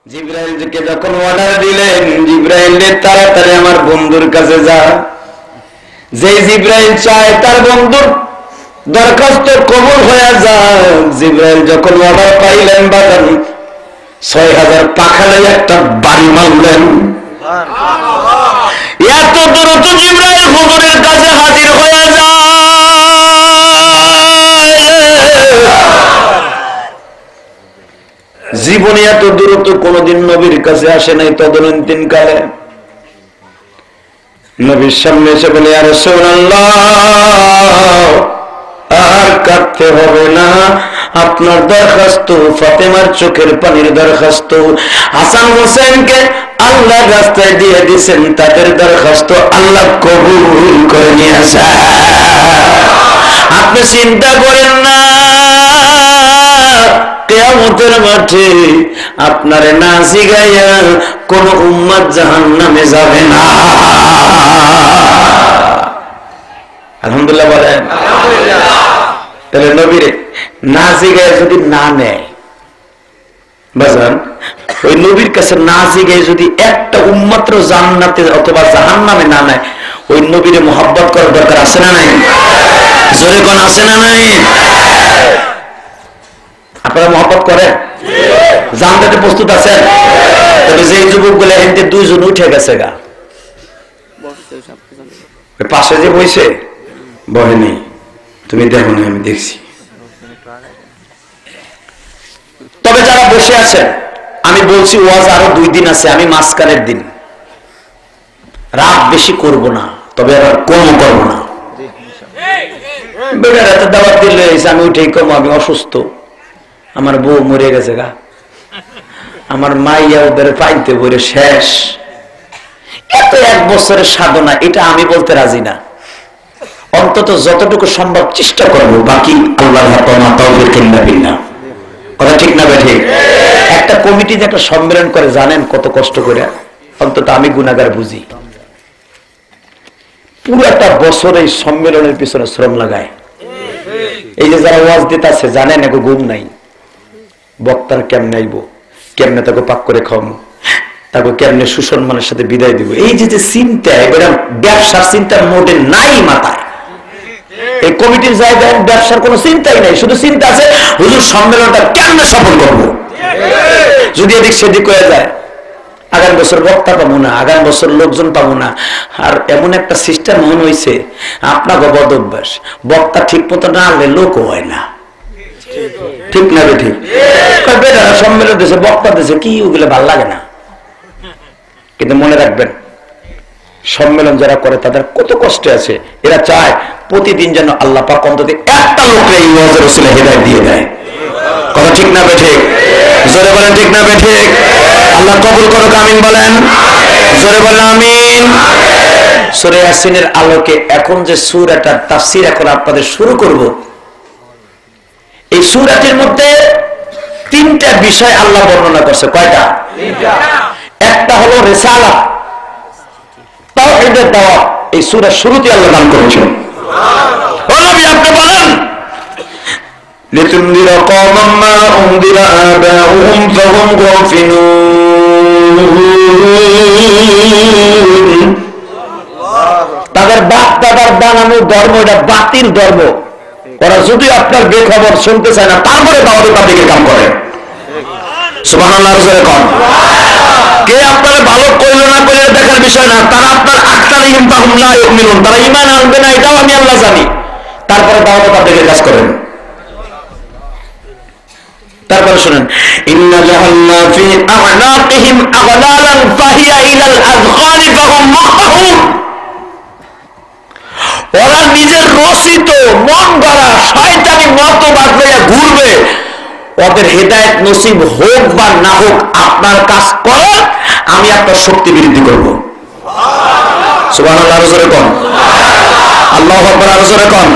জিবরাইলকে যখন অর্ডার দিলেন, জিবরাইল তাড়াতাড়ি আমার বন্ধুর কাছে যা। যে জিবরাইল চায় তার বন্ধুর দরখাস্ত কবুল হয়ে যায়। জিবরাইল যখন অর্ডার পাইলেন বাগান ৬,০০০ পাখালে একটা বাড়ি মারলেন। এত দ্রুত জিবরাইল হুজুরের কাছে হাজির হয়ে যায়। জীবনে এত দ্রুত কোনদিন নবীর কাছে আসে নাই তদনীন্তন কালে। নবীর সামনে এসে বলে, ইয়া রাসূলুল্লাহ, আর কাঁদতে হবে না, আপনার দরখাস্ত, ফাতেমার চোখের পানির দরখাস্ত, হাসান হোসেনকে আল্লাহ রাস্তায় দিয়ে দিয়েছেন, তাদের দরখাস্ত আল্লাহ কবুল করে নিয়েছে। আপনি চিন্তা করেন না, কিয়ামতের মাঠে আপনারে না জিগাইয়া কোন উম্মত জাহান্নামে যাবে না। আলহামদুলিল্লাহ বলেন। তাহলে নবীরে না জিগায় যদি না নেয় বাজান, ওই নবীর কাছে না জিগায় যদি একটা উম্মতর জান্নাতে অথবা জাহান্নামে না নেয়, ওই নবীরে মোহাব্বত করার দরকার আছে না নাই? জোরে কোন আছে না নাই? আপনারা মহব্বত করেন? জানতে প্রস্তুত আছেন? তবে যে যুবক গুলো এতে 2 জন উঠে গেছে গা, পাশে যে বইছে বহেনি, তুমি দেখো না, আমি দেখছি। তবে যারা বসে আছেন, আমি বলছি ওয়াজ আরো 2 দিন আছে, আমি মাঝখানের দিন রাত বেশি করব না, তবে আবার কম করব না। বেটার এত দাওয়াত দিলে আমি উঠেই কম, আমি অসুস্থ, আমার বউ মরে গেছে গা, আমার মাইয়া ওদের পাইতে বলে শেষ, এত 1 বছরের সাধনা, এটা আমি বলতে রাজি না। অন্তত যতটুকু সম্ভব চেষ্টা করবো, বাকি আল্লাহর কথা ঠিক না ঠিক? একটা কমিটি যে একটা সম্মেলন করে, জানেন কত কষ্ট করে? অন্তত আমি গুনাহগার বুঝি। পুরো একটা বছর এই সম্মেলনের পিছনে শ্রম লাগায়। এই যে যারা ওয়াজ দিতেছে, জানেন এগো ঘুম নাই, বক্তার কেমনে আইব, কেমনে তাকে পাক করে খাওয়াবো, তাকে কেমনে সুসম্মানের সাথে বিদায় দিব, এই যে চিন্তা, এবার ব্যবসার চিন্তার মোটে নাই মাথায়। এই কমিটির জায়গায় ব্যবসার কোনো চিন্তাই নাই, শুধু চিন্তা আছে হুজুর সম্মেলনটা কেমনে সফল করবো। যদি এদিক সেদিক হয়ে যায়, আগামী বছর বক্তা পাবো না, আগামী বছর লোকজন পাবো না। আর এমন একটা সিস্টেম মনে হয়েছে, আপনাকে বদ অভ্যাস, বক্তা ঠিক মতো না আনলে লোকও হয় না, ঠিক না ঠিক? বেটারা সম্মেলন দিয়েছে, বক্তা দিয়েছে, কি ওগুলো ভাল লাগে না। কিন্তু মনে রাখবেন, সম্মেলন যারা করে তাদের কত কষ্টে আছে। এরা চায় প্রতিদিন যেন আল্লাহ পাক অন্তত একটা লোককে এই ওয়াজের উসিলা হিদায়াত দিয়ে দেয়। কথা ঠিক না ঠিক? জোরে বলেন ঠিক না ঠিক? আল্লাহ কবুল করুক, আমিন বলেন। জোরে বলেন আমিন। সূরা ইয়াসিনের আলোকে এখন যে সূরাটার তাফসীর এখন আপনাদের শুরু করব, এই সূরাটির মধ্যে 3টা বিষয় আল্লাহ বর্ণনা করছে। কয়টা? 3টা। একটা হলো রিসালাত, তাওহীদের দাওয়াত, এই সূরার শুরুতে আল্লাহ নাম করেছেন। সুবহানাল্লাহ। ও নবী আপনি বলেন, লিতুনদিরা কওমান মা উনদিরা আবাউহুম ফাহুম গাফিলুন। তাদের বাপ দাদার বানানো ধর্ম এটা বাতিল ধর্ম, ওরা যদি আপনার বেখবর শুনতে চায় না, তারপরে দাওয়াতের তাবলীগের কাম করে। সুবহানাল্লাহ জোরে কোন। কে আপনারা ভালো কইলো না কইলো দেখার বিষয় না, তারা আপনার আকতারিহিম ফাহুম লা ইউমিনুন, তারা ঈমান আনবে না এটাও আমি আল্লাহ জানি, তারপরে দাওয়াতের তাবলীগের কাজ করেন। তারপরে শুনেন, ইন্না জাহান্না ফি আ'নাকিহিম আগলালান ফাহিয়া ইলাল আযকানি ফাহুম মুখতাহুন। ওরা নিজের রচিত মন গড়া শয়তানি মতবাদ লইয়া ঘুরবে, ওদের হেদায়েত নসিব হোক বা না হোক, আপনার কাজ করেন, আমি আপনার শক্তি বৃদ্ধি করব। সুবহানাল্লাহ জোরে কোন। আল্লাহু আকবার জোরে কোন।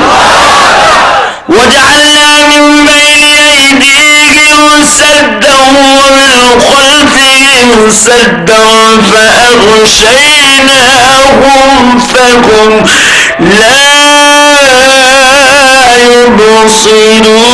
ওয়াজআলনা মিন বাইনি আইদিহিম সাদ্দান ওয়া মিন খালফিহিম সাদ্দান ফাআগশায়নাহুম ফাহুম লা ইউবসিরুন।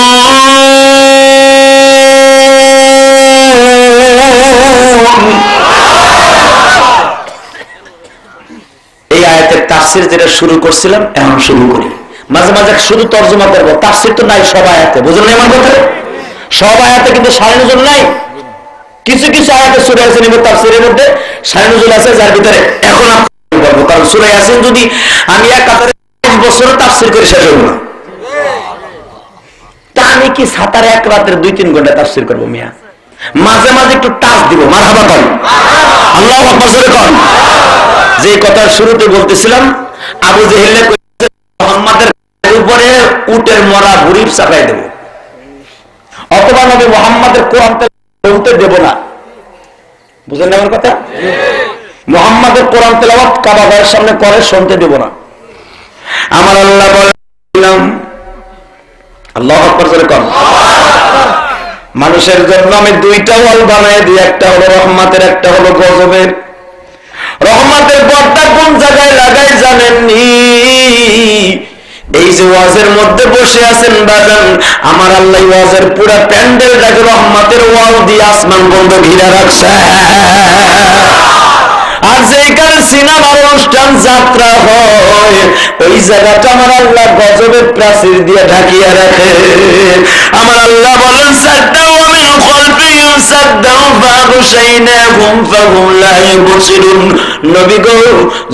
তাফসির যেটা শুরু করছিলাম এখন শুরু করি। মাঝে মাঝে শুধু তর্জমা করবো, তাফসির তো নাই সব আয়াতে, বুঝলেন আমার কথা? সব আয়াতে কিন্তু সাড়ে নজর নাই। কিছু কিছু আয়াতে সূরা ইয়াসিন তাফসিরের মধ্যে সাড়ে নজর আছে, যার ভিতরে এখন বলবো, কারণ সূরা ইয়াসিন যদি আমি এক কাতারে 20 বছর তাফসির করে শেষ হবো না। তা আমি কি সাতারে এক রাতের 2-3 ঘন্টা তাফসির করবো মিয়া? মাঝে মাঝে একটু টাচ দিব, মারহাবা কর, আল্লাহু আকবার জোরে কর। যে কথার শুরুতে বলতেছিলাম, আবু জেহেল মুহাম্মাদের উপরে উটের মরা বুড়ি চাপাই দেব, অথবা নবী মুহাম্মাদের কোরআন বলতে দেব না। বুঝলেন না আমার কথা? মুহাম্মাদের কোরআন তেলাওয়াত কাবা ঘরের সামনে করে শুনতে দেব না। আমার আল্লাহ বলেন, আল্লাহু আকবার জোরে কর। মানুষের জন্য আমি 2টা ওয়াল বানায় দিই, একটা হলো রহমতের, একটা হলো গজবের। রহমতের পর্দা কোন জায়গায় লাগাই জানেননি? এই যে ওয়াজের মধ্যে বসে আছেন বাজান, আমার আল্লাহ ওয়াজের পুরো প্যান্ডেলটাকে রহমতের ওয়াল দিয়ে আসমান বন্ধ ঘিরে রাখছে। আর যেখানে সিনেমার অনুষ্ঠান যাত্রা হয়, ওই জায়গাটা আমার আল্লাহ গজবের প্রাচীর দিয়ে ঢাকিয়ে রাখে। আমার আল্লাহ বলেন, সাদ্দাউ মিন খালফিহিম সাদ্দাউ ফাগশাইনাহুম ফাহুম লা ইউবসিরুন। নবী গো,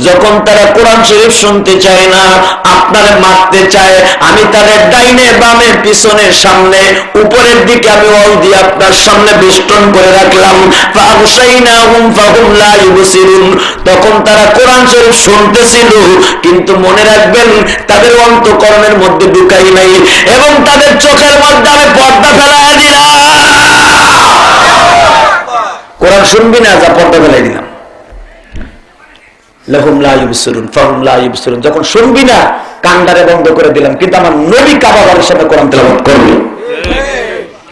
যখন তারা কোরআন শরীফ শুনতে চায় না, আপনারে মারতে চায়, আমি তাদের ডাইনে বামে পিছনে সামনে উপরের দিকে আমি ওয়াল দিয়ে আপনার সামনে বেষ্টন করে রাখলাম। ফাগশাইনাহুম ফাহুম লা ইউবসিরুন। তখন তারা কোরআন শরীফ শুনতেছিল, কিন্তু মনে রাখবেন তাদের অন্তঃকরণের মধ্যে ঢুকাই নাই, এবং তাদের চোখের মধ্যে আমি পর্দা ফেলাই দিলাম। কোরআন শুনবি না, যা পর্দা ফেলাই দিলাম। লাহুম লা ইউবসিরুন ফাহুম লা ইউবসিরুন। যখন শুনবি না, কান্ডারে বন্ধ করে দিলাম, কিন্তু আমার নবী কাবা ঘরের সামনে কোরআন তেলাওয়াত করবে।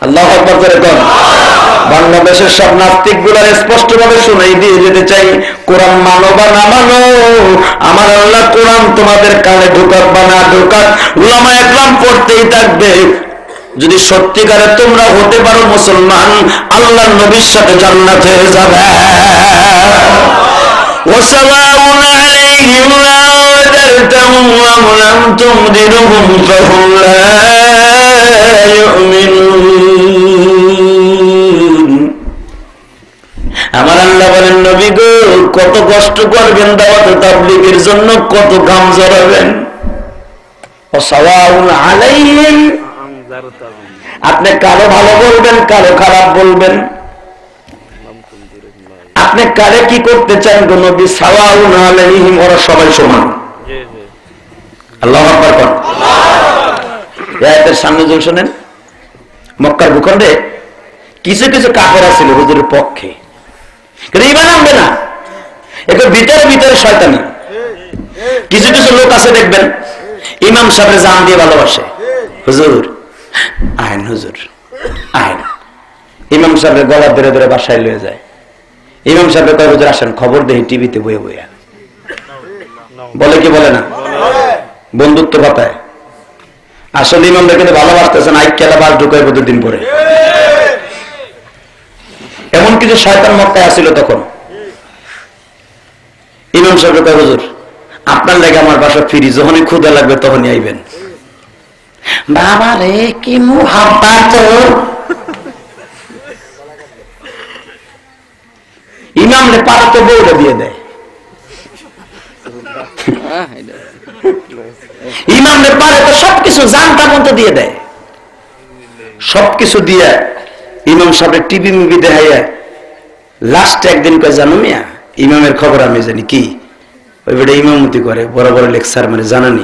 আল্লাহু আকবার করে কর। বাংলাদেশের সব নাস্তিক গুলার স্পষ্ট ভাবে শুনাই দিয়ে যেতে চাই, কোরআন মানো বা না মানো, আমার আল্লাহ কোরআন তোমাদের কানে ঢুকাক বা না ঢুকাক, উলামা একরাম পড়তেই থাকবে। যদি সত্যিকারে তোমরা হতে পারো মুসলমান, আল্লাহর নবীর সাথে জান্নাতে যাবে। ওয়াসালামুন আলাইহিম আযারতাহুম ওয়া লাম তুমদিরহুম ফাহুম লা ইউমিনুন। আমার আল্লাহ বলেন, নবী গো, কত কষ্ট করবেন দাওয়াত তাবলীগের জন্য, কত ঘাম ঝরাবেন। ওয়াসালামুন আলাইহিম, আপনি কারো ভালো বলবেন, কারো খারাপ বলবেন, আপনি কারে কি করতে চান গো নবী? সাওয়াউন আলাইহিম, ওরা সবাই সমান। আল্লাহু আকবার কোন। আয়াতের সামনে যখন শুনেন, মক্কার ভূখণ্ডে কিছু কিছু কাফের ছিল হুজুরের পক্ষে, কিন্তু ঈমান আনবে না, একটু ভিতরে ভিতরে শয়তানি। কিছু কিছু লোক আছে দেখবেন, ইমাম সাহেবের জান দিয়ে ভালোবাসে, হুজুর আইন, হুজুর আইন। ইমাম সাহেবের গলা ধরে ধরে বাসায় লয়ে যায়। ইমাম সাহেব কয়, হুজুর আসেন, খবর দেই টিভিতে বয়ে বয়ে। বলে কি বলে না? বন্ধুত্ব পাতায়। আসলে ইমামরা কিন্তু ভালোবাসতেছেন, আই খেলা বাস ঢুকাই প্রতিদিন পরে। এমন কিছু শয়তান মক্কায় আসছিল তখন। ইমাম সাহেব কয়, হুজুর আপনার লাগে আমার বাসা ফিরি, যখনই ক্ষুধা লাগবে তখনই আইবেন। বাবা রে, কি মুহাব্বত! ইমাম রে পারে তো বউটা দিয়ে দেয়, ইমাম রে পারে তো সবকিছু জানতা মতো দিয়ে দেয়, সবকিছু দিয়ে ইমাম সাহেব টিভি মুভি দেখাইয়া লাস্টে একদিন কয়, জানো মিয়া, ইমামের খবর আমি জানি। কি? ওই বেটা ইমামতি করে, বড় বড় লেকচার মানে জানানি,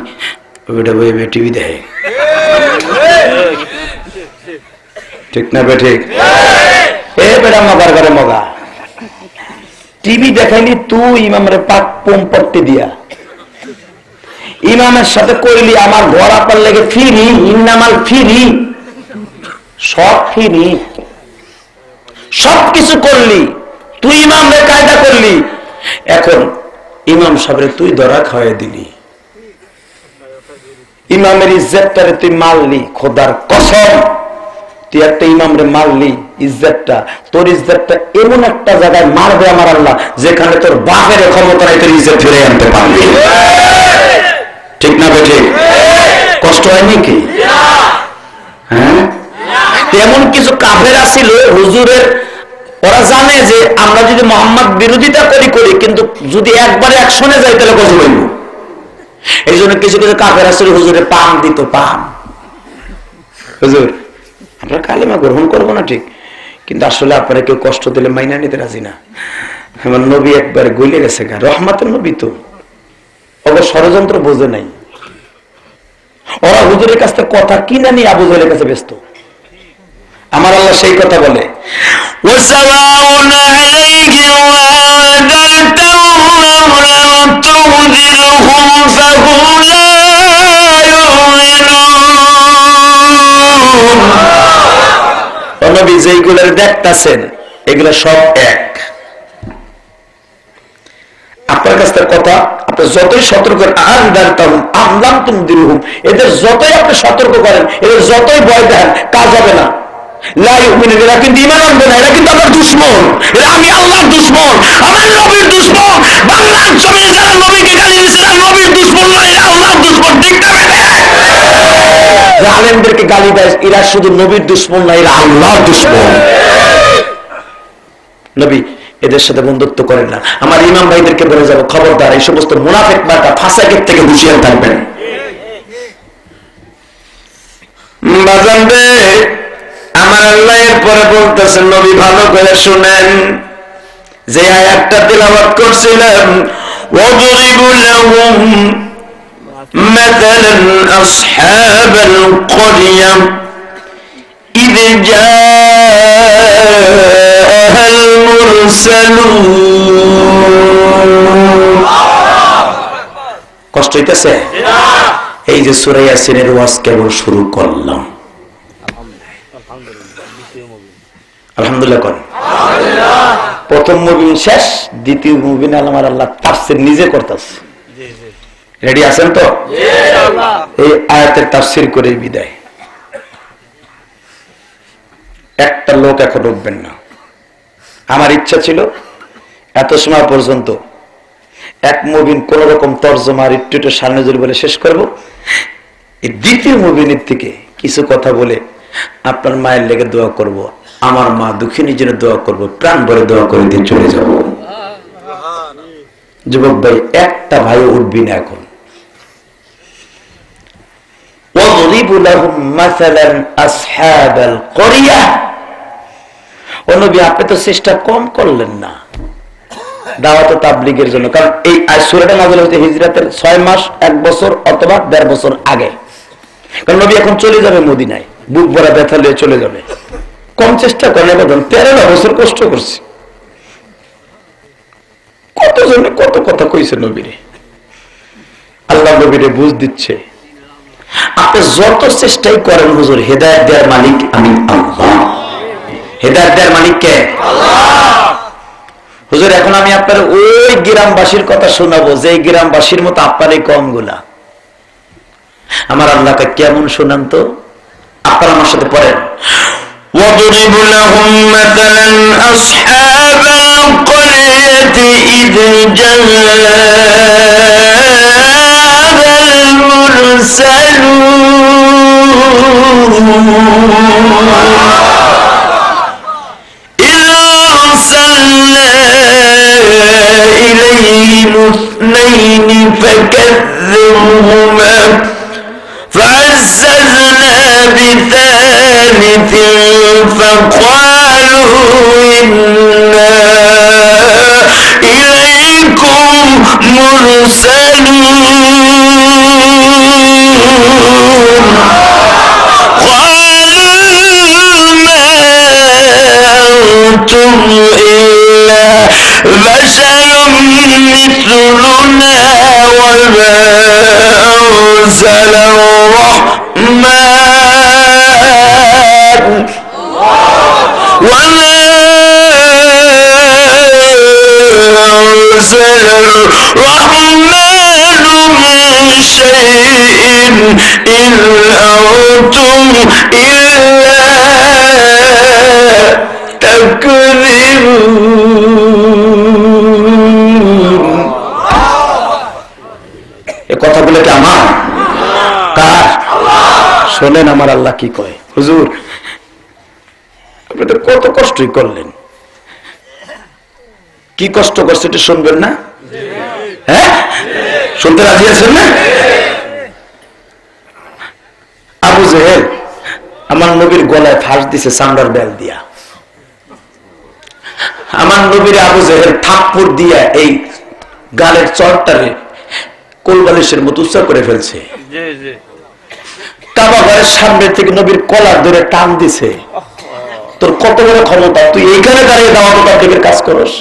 ওই বেটা বই টিভি দেখে। ঠিক না বে? ঠিক। এ বেটা মগার ঘরে মগা, টিভি দেখাইলি তুই ইমামের পাক পম্পত্তি দিয়া, ইমামের সাথে কইলি আমার ঘর আপনার লেগে ফিরি, ইন্নামাল ফিরি, সব ফিরি, সবকিছু করলি তুই, ইমামের কায়দা করলি। এখন ইমাম সাহেবের তুই ধরা খাওয়াই দিলি, ইমামের ইজ্জতটারে তুই মারলি, খোদার কসম তুই একটা ইমামরে মারলি, ইজ্জতটা তোর, ইজ্জতটা এমন একটা জায়গায় মারবে আমার আল্লাহ যেখানে তোর বাপের ক্ষমতা নাই তোর ইজ্জত ফিরে আনতে পারবি। ঠিক না ঠিক? কষ্ট হয়নি কি? হ্যাঁ, তেমন কিছু কাফেরা ছিল হুজুরের, ওরা জানে যে আমরা যদি মোহাম্মদ বিরোধিতা করি কিন্তু যদি একবারে অ্যাকশনে যাই তাহলে কষ্ট হইব। এই জন্য কিছু কিছু কাফেরা ছিল হুজুরে পান দিত, পান, হুজুর আমরা কালেমা গ্রহণ করবো না ঠিক, কিন্তু আসলে আপনারা কেউ কষ্ট দিলে মাইনা নিতে রাজি না। আমার নবী একবারে গলে গেছে গা, রহমাতের নবী তো, অবশ্য ষড়যন্ত্র বোঝে নাই। ওরা হুজুরের কাছ থেকে কথা কিনা নিয়ে আবু জাহেলের কাছে ব্যস্ত। আমার আল্লাহ সেই কথা বলে, নবী যেগুলো দেখতেছেন এগুলো সব এক। আপনার কাছ থেকে কথা আপনি যতই সতর্ক করেন, এদের যতই আপনি সতর্ক করেন, এদের যতই ভয় দেন, কাজ হবে না। এরা কিন্তু ঈমান আনবে না, এরা কিন্তু আমার দুশমন, এরা আমি আল্লাহর দুশমন, আমার নবীর দুশমন। বাংলার জমিনে যারা নবীকে গালি দিচ্ছে এরা নবীর দুশমন নয়, এরা আল্লাহর দুশমন। ঠিক না? আলেমদেরকে গালি দেয়, এরা শুধু নবীর দুশমন না, এরা আল্লাহর দুশমন। নবী এদের সাথে বন্ধুত্ব করেন না। আমার ইমাম ভাইদেরকে বলে যাবো, খবরদার এই সমস্ত মুনাফিক মার্কা ফাসাকের থেকে হুঁশিয়ার থাকবেন। আমার আল্লাহ এরপরে বলতেছেন, নবী ভালো করে শুনেন, যে আয়াতটা তিলাওয়াত করছিলাম, ওয়াদরিবু লাহুম মাসালান আসহাবাল ক্বরিয়া ইয জাআল মুরসালুন। কষ্ট হইতেছে? এই যে সূরা ইয়াসিনের ওয়াজ কেবল শুরু করলাম, আলহামদুলিল্লাহ করেন। প্রথম মুবিন শেষ, দ্বিতীয় মুবিন আমার আল্লাহ তাফসীর নিজে করতেছে। রেডি আছেন তো? এই আয়াতের তাফসীর করে বিদায়। একটা লোক এখন উঠবেন না। আমার ইচ্ছা ছিল এত সময় পর্যন্ত এক মুবিন কোন রকম তরজমা আর একটু সামনে জোর বলে শেষ করব। এই দ্বিতীয় মুবিনের থেকে কিছু কথা বলে আপনার মায়ের লেগে দোয়া করব, আমার মা দুঃখিনীর জন্য দোয়া করব, প্রাণ ভরে দোয়া করে দিয়ে চলে যাব। যুবক ভাই, একটা ভাই উঠবি না এখন। ওয়াদরিবু লাহুম মাসালান আসহাবাল ক্বরিয়া। ও নবী, আপনি তো চেষ্টা কম করলেন না দাওয়াত ও তাবলীগের জন্য, কারণ এই সূরাটা নাযিল হয়েছে হিজরতের 6 মাস 1 বছর অথবা 1.5 বছর আগে। কারণ নবী এখন চলে যাবে মদিনায়, বুক ভরা ব্যথা নিয়ে চলে যাবে। কম চেষ্টা করেন, 13 বছর কষ্ট করছি, কতজনে কত কথা কইছে নবীরে। আল্লাহ নবীরে বুঝ দিচ্ছে, আপনি যত চেষ্টাই করেন হুজুর, হেদায়েত দেওয়ার মালিক আমি আল্লাহ। হেদায়েত দেওয়ার মালিক কে? আল্লাহ। হুজুর এখন আমি আপনার ওই গ্রামবাসীর কথা শোনাবো, যে গ্রামবাসীর মতো আপনার এই কমগুলা। আমার আল্লাহকে কেমন শোনান তো, আপনারা আমার সাথে পড়েন। وَاضْرِبْ لَهُمْ مَثَلًا أَصْحَابَ الْقَرْيَةِ إِذْ جَاءَهَا الْمُرْسَلُونَ إِذْ أَرْسَلْنَا إِلَيْهِمُ اثْنَيْنِ فَكَذَّبُوهُمَا فعززنا بثالث فقالوا إنا إليكم مرسلون قالوا ما أنتم إلا بشر مثلنا وما أرسل الرحمن من شيء إن أنتم إلا تكذبون। এই কথাগুলো কি আমার? শোনেন আমার আল্লাহ কি কয়, হুজুর আপনি তো কত কষ্টই করলেন, কি কষ্ট করছে এটা শুনবেন না? হ্যাঁ, শুনতে রাজি আছেন না? আবু জেহেল আমার নবীর গলায় ফাঁস দিছে চামড়ার বেল দিয়া। আমার নবীর আবু জেহেল থাপ্পড় দিয়া এই গালের চরটারে কোলবালিশের মতো উচ্চা করে ফেলছে। কাবা ঘরের সামনে থেকে নবীর কলার ধরে টান দিছে। তোর কত বড় ক্ষমতা, তুই এইখানে দাঁড়িয়ে দাওয়াত তাবলীগের কাজ করস?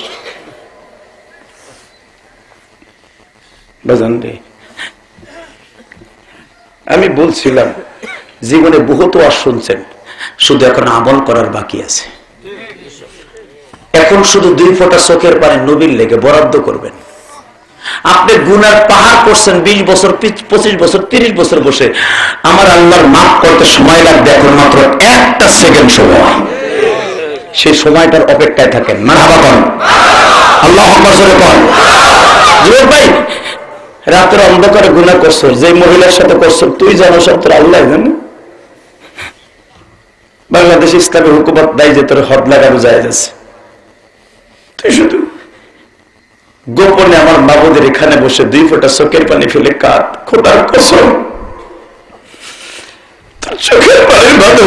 বাজান রে, আমি বলছিলাম জীবনে বহুত ওয়াজ শুনছেন, শুধু এখন আমল করার বাকি আছে। এখন শুধু 2 ফোঁটা চোখের পানি নবীর লেগে বরাদ্দ করবেন। আপনি গুনার পাহাড় করছেন 20 বছর, 25 বছর, 30 বছর বসে, আমার আল্লাহর মাফ করতে সময় লাগবে এখন মাত্র 1 সেকেন্ড সময়। সেই সময়টার অপেক্ষায় থাকেন। মারহাবা করেন, আল্লাহু আকবার জোরে করেন। জোরে ভাই, রাতের অন্ধকারে গুনাহ করছো, যে মহিলার সাথে করছো তুই জানো, সব তোর আল্লাহ জানে। বাংলাদেশ ইসলামী হুকুমত দেয় যে তোর হদ লাগানো যায় যাচ্ছে, তুই শুধু গোপনে আমার বাবুদের এখানে বসে 2 ফোঁটা চোখের পানি ফেলে কাঁদ, খোদার কসম তোর চোখের পানির বাদে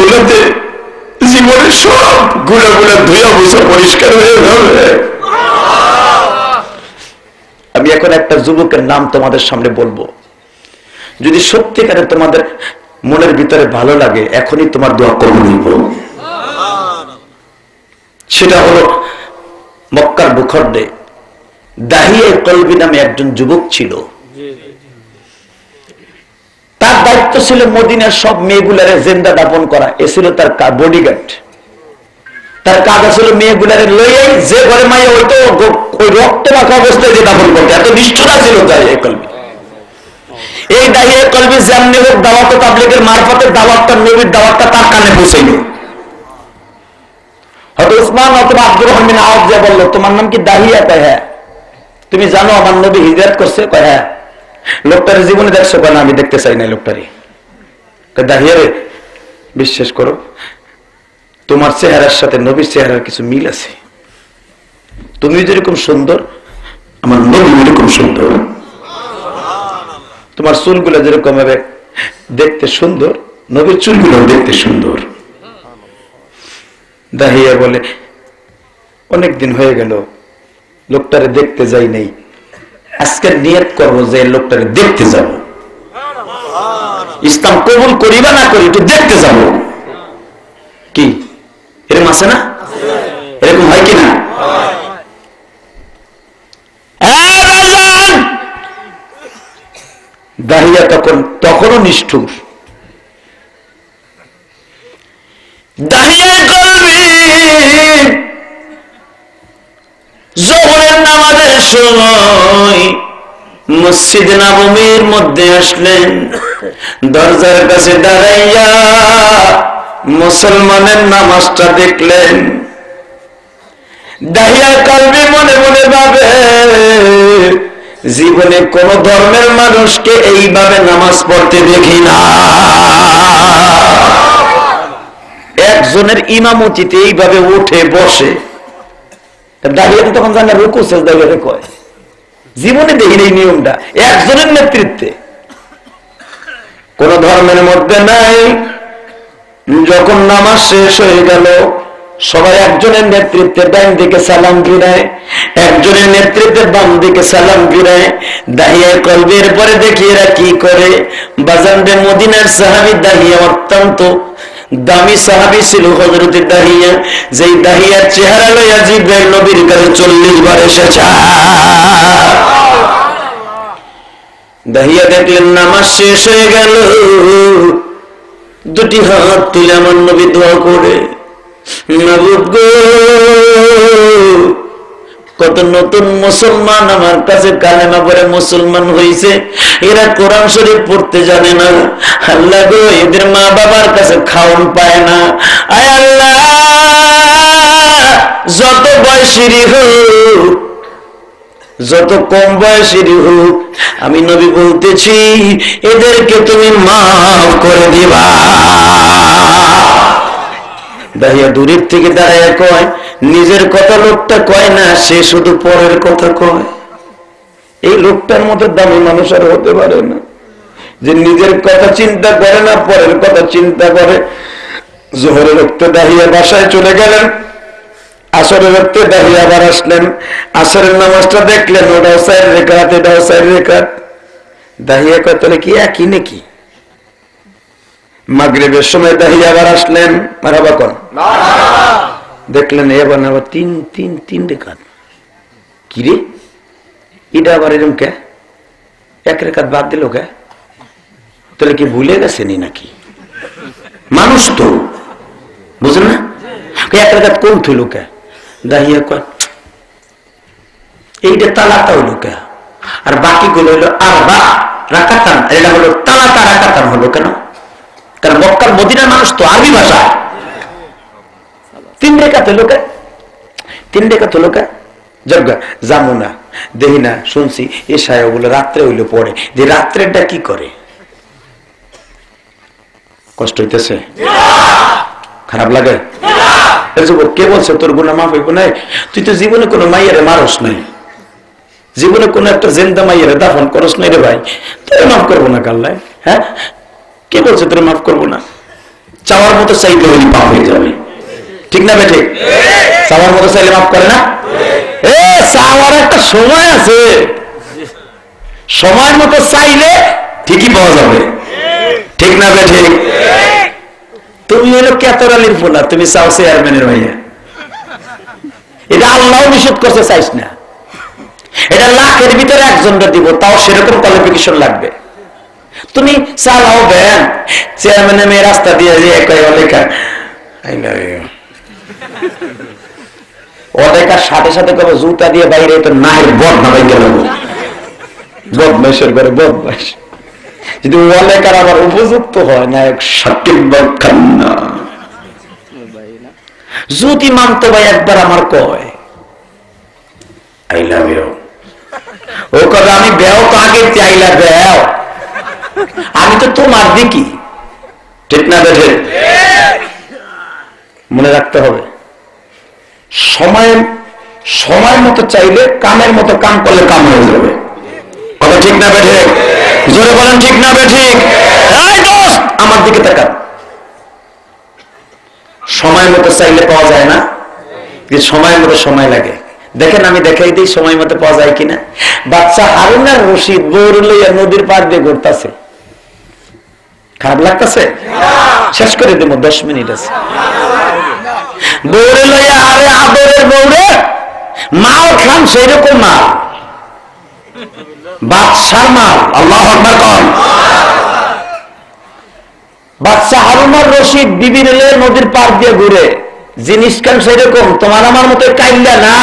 জীবনের সব গুণাগুলা ধুয়া মুছা পরিষ্কার হয়ে যাবে। আমি এখন একটা যুবকের নাম তোমাদের সামনে বলবো, যদি সত্যিকারে তোমাদের মনের ভিতরে ভালো লাগে এখনই তোমার দোয়া কবুল হইব। সেটা হলো মক্কার ভূখণ্ডে দাহিয়ে কলবি নামে একজন যুবক ছিল। তার দায়িত্ব ছিল মদিনার সব মেয়েগুলারে জিন্দা দাপন করা, এ ছিল তার বডিগার্ড। তার কাজ ছিল মেয়েগুলারে লইয়ে যে ঘরে মাইয়া হইতো ওই রক্ত মাখা অবস্থায় যে দাপন করতে, এত নিষ্ঠুরা ছিল দাহিয়ে কলবি। এই দাহিয়ে কলবি যেমনি হোক দাওয়াত তাবলীগের মারফতে দাওয়াতটা, নবীর দাওয়াতটা তার কানে পৌঁছাইল। হয়তো উসমান অথবা আব্দুর রহমান আওয়াজ দিয়ে বলল, তোমার নাম কি দাহিয়া? কয় হ্যাঁ। তুমি জানো আমার নবী হিজরত করছে? কয় হ্যাঁ। লোকটার জীবনে দেখছো? কয় না, আমি দেখতে চাই না লোকটারই। দাহিয়া রে, বিশ্বাস করো তোমার চেহারার সাথে নবীর চেহারার কিছু মিল আছে। তুমি যেরকম সুন্দর আমার নবী এরকম সুন্দর। তোমার চুলগুলো যেরকম ভাবে দেখতে সুন্দর, নবীর চুলগুলো দেখতে সুন্দর। দাহিয়া বলে, অনেকদিন হয়ে গেল লোকটারে দেখতে যাই নাই, আজকে নিয়ত করবো যে লোকটারে দেখতে যাব। ইসলাম কবুল করি বা না করি, একটু দেখতে যাব। কি এরকম আছে না? এরকম হয় কিনা? দাহিয়া তখনও নিষ্ঠুর। দাহিয়া কলবি যোহরের নামাজের সময় মসজিদ নববীর মধ্যে আসলেন, দরজার কাছে দাঁড়াইয়া মুসলমানের নামাজটা দেখলেন। দাহিয়া কলবি মনে মনে ভাবে, জীবনে কোন ধর্মের মানুষকে এইভাবে নামাজ পড়তে দেখি না। একজনের ইমামতিতে এইভাবে উঠে বসে। দাঁড়িয়ে তখন জানে রুকু সেজদা করে কয়, জীবনে দেখি এই নিয়মটা একজনের নেতৃত্বে। কোন ধর্মের মধ্যে নাই। যখন নামাজ শেষ হয়ে গেল, সবাই একজনের নেতৃত্বে ডান দিকে সালাম ফিরায়, একজনের নেতৃত্বে বাম দিকে সালাম ফিরায়। দাহিয়া কলবের পরে দেখি এরা কি করে। বাজানবে মদিনার সাহাবী দাহিয়া অত্যন্ত দামি সাহাবী ছিল হযরত দাহিয়া, যেই দাহিয়ার চেহারা লইয়া জিবরাইল নবীর কাছে 40 বার এসেছে। দাহিয়া দেখলেন নামাজ শেষ হয়ে গেল, দুটি হাত তুলে আমার নবী দোয়া করে, মাবুদ গো, কত নতুন মুসলমান আমার কাছে কালেমা পড়ে মুসলমান হয়েছে, এরা কোরআন শরীফ পড়তে জানে না। আল্লাহ গো, এদের মা বাবার কাছে খাওন পায় না। আয় আল্লাহ, যত বয়সেরই হোক, যত কম বয়সেরই হোক, আমি নবী বলতেছি এদেরকে তুমি মাফ করে দিবা। দাহিয়া দূরের থেকে দাঁড়ায় কয়, নিজের কথা লোকটা কয় না, সে শুধু পরের কথা কয়। এই লোকটার মতো দামি মানুষ আর হতে পারে না, যে নিজের কথা চিন্তা করে না, পরের কথা চিন্তা করে। জোহরের রক্তে দাহিয়া বাসায় চলে গেলেন, আসরের রক্তে দাহিয়া আবার আসলেন, আসরের নামাজটা দেখলেন, ওটাও 4 রাকাত, এটাও 4 রাকাত। দাহিয়া কয় তাহলে কি একই নাকি? মাগরিবের সময় দাহিয়া আবার আসলেন, মারহাবা কোন দেখলেন এবার আবার 3 রাকাত। কি রে, এটা আবার এরকম কে, 1 রাকাত বাদ দিল কে? তাহলে কি ভুলে গেছেনি নাকি? মানুষ তো বুঝলেন না, 1 রাকাত কোন থইল কে? দাহিয়া কয় এইটা তালাতা হইল কে, আর বাকিগুলো হইলো আরবা রাকাতান, এটা হলো তালাতা রাকাতান হলো কেন? কারণ মক্কার মদিনার মানুষ তো আরবি ভাষা। 3 রাকাত হইল কে? 3 রাকাত হইল কে? জগা জামু না, দেখি না, শুনছি এশায় বলে রাত্রে হইলো পড়ে, যে রাত্রেরটা কি করে? কষ্ট হইতেছে, খারাপ লাগে? কে বলছে তোর গুনাহ মাফ হইব না? তুই তো জীবনে কোনো মাইয়ারে মারস নাই, জীবনে কোন একটা জিন্দা মাইয়ারে দাফন করস নাই রে ভাই, তোর মাফ করবো না কাল্লায়? হ্যাঁ, কে বলছে তোর মাফ করবো না? চাওয়ার মতো চাইলে ওই পাপ হয়ে যাবে, ঠিক না বে ঠিক? চাওয়ার মতো চাইলে মাফ করে না? চাওয়ার একটা সময় আছে, সময় মতো চাইলে ঠিকই পাওয়া যাবে, ঠিক না বে ঠিক? তুমি হলো কেতরালির ফোলা, তুমি চাও চেয়ারম্যানের ভাইয়া, এটা আল্লাহ নিষেধ করছে, চাইস না। এটা লাখের ভিতরে একজনটা দিব, তাও সেরকম কোয়ালিফিকেশন লাগবে। তুমি চালাও ভ্যান, চেয়ারম্যানের মেয়ে রাস্তা দিয়ে যে লেখা আই লাভ ইউ, অনেকার সাথে সাথে কবে জুতা দিয়ে বাইরে তো নাহের বদ না ভাই গেল, বদমাইশের ঘরে বদমাইশ। যদি অনেকার আবার উপযুক্ত হয় না, সঠিক বখান না যদি মানতো ভাই, একবার আমার কয় আই লাভ ইউ, ও কবে আমি বেও তো আগে চাইলা বেও, আমি তো তোমার দেখি, ঠিক না দেখে? মনে রাখতে হবে, সময় মতো চাইলে, কামের মতো কাম করলে কাম হয়ে যাবে, কথা ঠিক না বেঠে? জোরে বলেন ঠিক না বেঠিক? আমার দিকে তাকান, সময় মতো চাইলে পাওয়া যায় না, সময় মতো সময় লাগে। দেখেন আমি দেখাই দিই সময় মতো পাওয়া যায় কিনা। বাচ্চা হারুন আর রশিদ বউর লইয়া নদীর পার দিয়ে ঘুরতেছে, খারাপ লাগতেছে? শেষ করে দেব, 10 মিনিট আছে। বউরে লইয়া, আরে আদরের বউরে, মাল খান সেই রকম মাল, বাদশার মাল, আল্লাহু আকবার কোন। বাচ্চা হারুন আর রশিদ বিবির লইয়া নদীর পার দিয়ে ঘুরে, জিনিস খান সেই রকম, তোমার আমার মতো কাইল্লা না।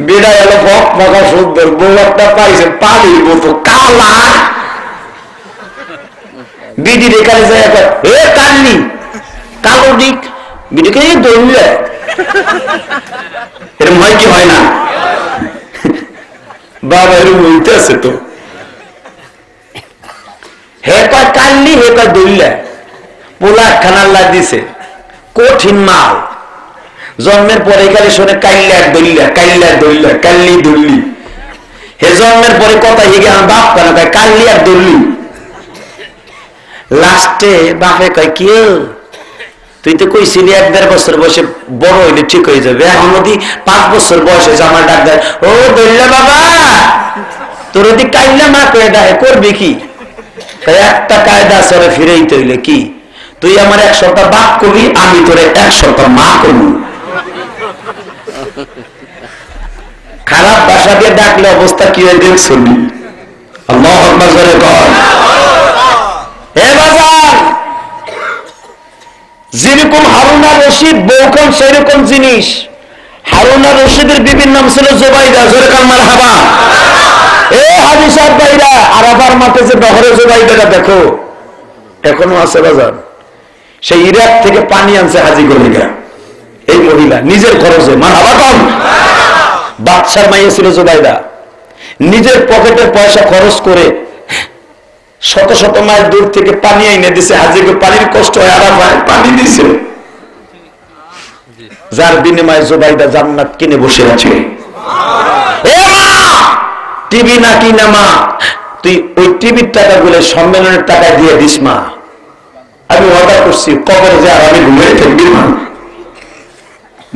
বেড়া এলো বক মাখা সুন্দর, বউ একটা পাইছে পানির মতো কালা, বিডি রেখালে যায় এ কান্নি কালো দিক, বিডিকে দৌড়লে এরকম হয় কি হয় না? বাবা এরকম হইতে আছে তো, হে কয় কান্নি, হে কয় দৌড়লে, পোলা খানাল্লা দিছে, কঠিন মাল। জন্মের পরে খালি শোনে কাইল্লা দৌড়লা, কাইল্লা দৌড়লা, কাল্লি দৌড়লি। হে জন্মের পরে কথা হিগে আমার বাপ কেন কয় কাল্লি আর দৌড়লি। লাস্টে বাপে কয় কি, তুই তো কইছিলি 1-1.5 বছর বয়সে বড় হইলে ঠিক হয়ে যাবে, এখন যদি 5 বছর বয়সে আমার ডাক দেয়, ও দৌড়লা বাবা, তোর যদি কাইল্লা মা করে দেয় করবি কি? একটা কায়দা চলে ফিরেই তৈলে কি, তুই আমার 1 সপ্তাহ বাপ করবি, আমি তোরে 1 সপ্তাহ মা করবি। খারাপ ভাষা দিয়ে ডাকলে অবস্থা কি হয়ে দেখছি। আল্লাহু আকবার করে কর। হে বাজার, যেরকম হারুন আর রশিদ বউখান সেরকম জিনিস। হারুন আর রশিদের বিবির নাম ছিল জুবাইদা, জোরে কান মারহাবা। এ হাজী সাহেব ভাইরা, আরাফার মাঠে যে বহরে জুবাইদাটা দেখো, এখনো আছে বাজার। সেই ইরাক থেকে পানি আনছে হাজি গলিকা, এই মহিলা নিজের খরচে, মারহাবা কম। বাদশার মাইয়া ছিল জুবাইদা, নিজের পকেটের পয়সা খরচ করে শত শত মাইল দূর থেকে পানি এনে দিছে, হাজিকে পানির কষ্ট হয়, আরাফায় পানি দিছে, যার বিনিময়ে জুবাইদা জান্নাত কিনে বসে আছে। টিভি না কিনা মা, তুই ওই টিভির টাকাগুলো সম্মেলনের টাকা দিয়ে দিস মা। আমি অর্ডার করছি, কবরে যে আর আমি ঘুমিয়ে থাকবি মা।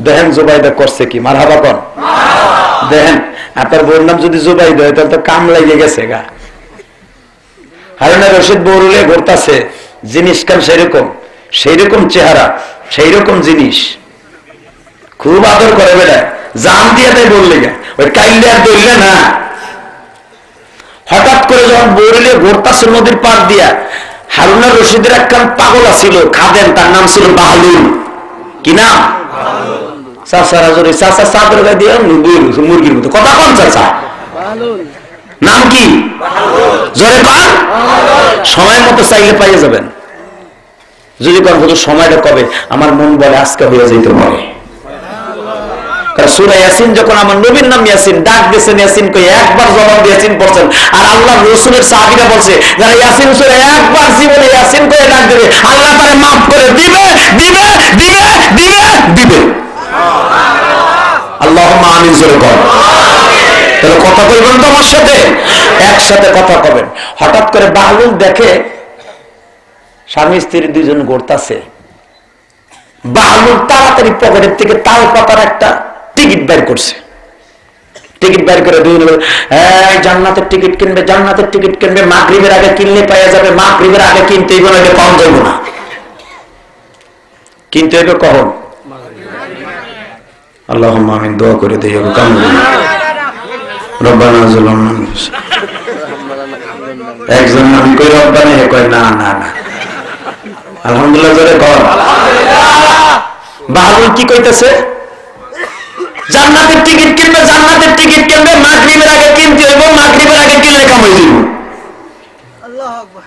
দেখেন জুবাইদা করছে কি, মারহাবা কোন। দেখেন আপনার বউর নাম যদি জুবাইদা হয় তাহলে তো কাম লেগে গেছে গা। হারুন রশিদ বউরুলে ঘুরতাছে, জিনিস কাম সেই রকম চেহারা, সেই রকম জিনিস, খুব আদর করে বেটা, জান দিয়ে তাই বললে গা, ওই কাইলে আর দইলে না। হঠাৎ করে যখন বউরুলে ঘুরতাছে নদীর পার দিয়া, হারুন রশিদের একখান পাগল ছিল খাদেন, তার নাম ছিল বাহলুল। কি নাম? মুরগির মতো কথা কন চাচা, নাম কি? জোরে কন। সময় মতো চাইলে পাইয়ে যাবেন, যদি কোন সময়টা কবে আমার মন বলে আজকে হয়ে যেতে পারে। সূরা ইয়াসিন যখন আমার নবীর নাম ইয়াসিন ডাক দিয়েছেন, ইয়াসিন কই একবার জবাব দিয়ে ইয়াসিন পড়ছেন, আর আল্লাহ রাসূলের সাহাবীরা বলছে যারা ইয়াসিন সূরা একবার জীবনে ইয়াসিন কই ডাক দেবে আল্লাহ তারে maaf করে দিবে দিবে দিবে দিবে দিবে। আল্লাহুম্মা আমিন জোরে কর। তাহলে কথা কইবেন তো আমার সাথে, একসাথে কথা কবেন। হঠাৎ করে বাহলুল দেখে স্বামী স্ত্রী দুইজন ঘুরতাছে, বাহলুল তাড়াতাড়ি পকেটের থেকে তাল পাতার একটা টিকিট বের করছে, টিকিট বের করে দুইজন জান্নাতের টিকিট কিনবে, জান্নাতের টিকিট কিনবে, মাগরিবের আগে কিনলে পাওয়া যাবে, মাগরিবের আগে কিনতে হইব, না পাওয়া যাইব না, কিনতে হইবে কখন? আল্লাহুম্মা আমিন, দোয়া করে দেই কাম রব্বানা যালামনা একজন আমি কই রব্বানা, হে কয় না না না, আলহামদুলিল্লাহ জোরে কর। বাহলুল কি কইতেছে? জান্নাতের টিকিট কিনবে, জান্নাতের টিকিট কিনবে, মাগরিবের আগে কিনতে হইব, মাগরিবের আগে কিনলে কামাই দিব। আল্লাহু আকবার।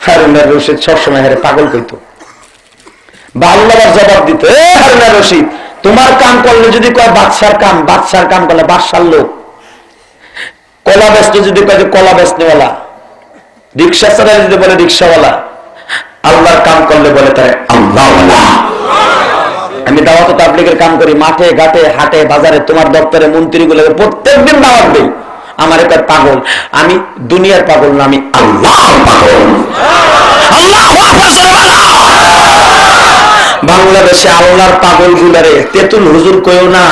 হারুন রশিদ সবসময় হেরে পাগল কইতো। বাহলুল আবার জবাব দিত, এ হারুন রশিদ, তোমার কাম করলে যদি কয় বাদশার কাম, বাদশার কাম করলে বাদশার লোক, কলা বেচতে যদি কয় যে কলা বেচনেওয়ালা, রিক্সা চালায় যদি বলে রিক্সাওয়ালা, আল্লাহর কাম করলে বলে তাই আল্লাহওয়ালা। আমি দাওয়াত তাবলীগের কাম করি, মাঠে ঘাটে হাটে বাজারে, তোমার দপ্তরে মন্ত্রীগুলোকে প্রত্যেকদিন দাওয়াত দেই। আমার একটা পাগল, আমি দুনিয়ার পাগল না, আমি আল্লাহর পাগল। আল্লাহু আকবার। বাংলাদেশে আল্লাহর পাগল গুলারে তেতুল হুজুর কইও না।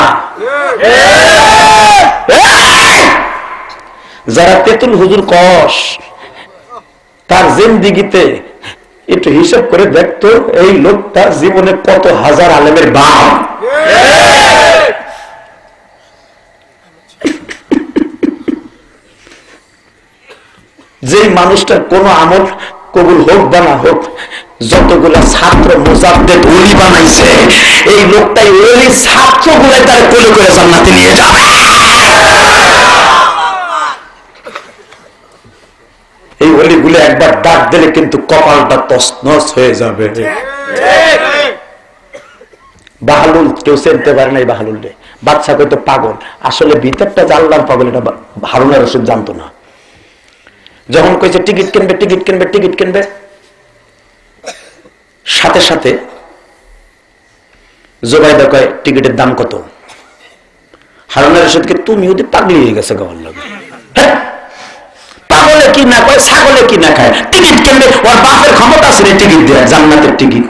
যারা তেতুল হুজুর কস, তার জিন্দেগিতে একটু হিসাব করে দেখতো এই লোকটা জীবনে কত হাজার আলেমের বাপ। যে মানুষটার কোন আমল কবুল হোক বা না হোক, যতগুলা ছাত্র মুজাদ্দেদ ওলি বানাইছে, এই লোকটাই ওলি ছাত্রগুলাই তার কোলে করে জান্নাতে নিয়ে যাবে। এই ওলিগুলো একবার ডাক দিলে কিন্তু কপালটা তছনছ হয়ে যাবে। বাহলুল কেউ চিনতে পারে না, এই বাহলুল রে বাদশা কইতো পাগল, আসলে ভিতরটা যে আল্লাহর পাগল এটা হারুন রশিদ জানতো না। যখন কইছে টিকিট কিনবে টিকিট কিনবে টিকিট কিনবে, সাথে সাথে জুবাইদা কয় টিকিটের দাম কত? হারুন রশিদকে তুমি ওদের পাগলি হয়ে গেছে গাওয়ার লাগে, পাগলে কি না কয়, ছাগলে কি না খায়, টিকিট কিনবে, ওর বাপের ক্ষমতা আছে টিকিট দেয়, জান্নাতের টিকিট।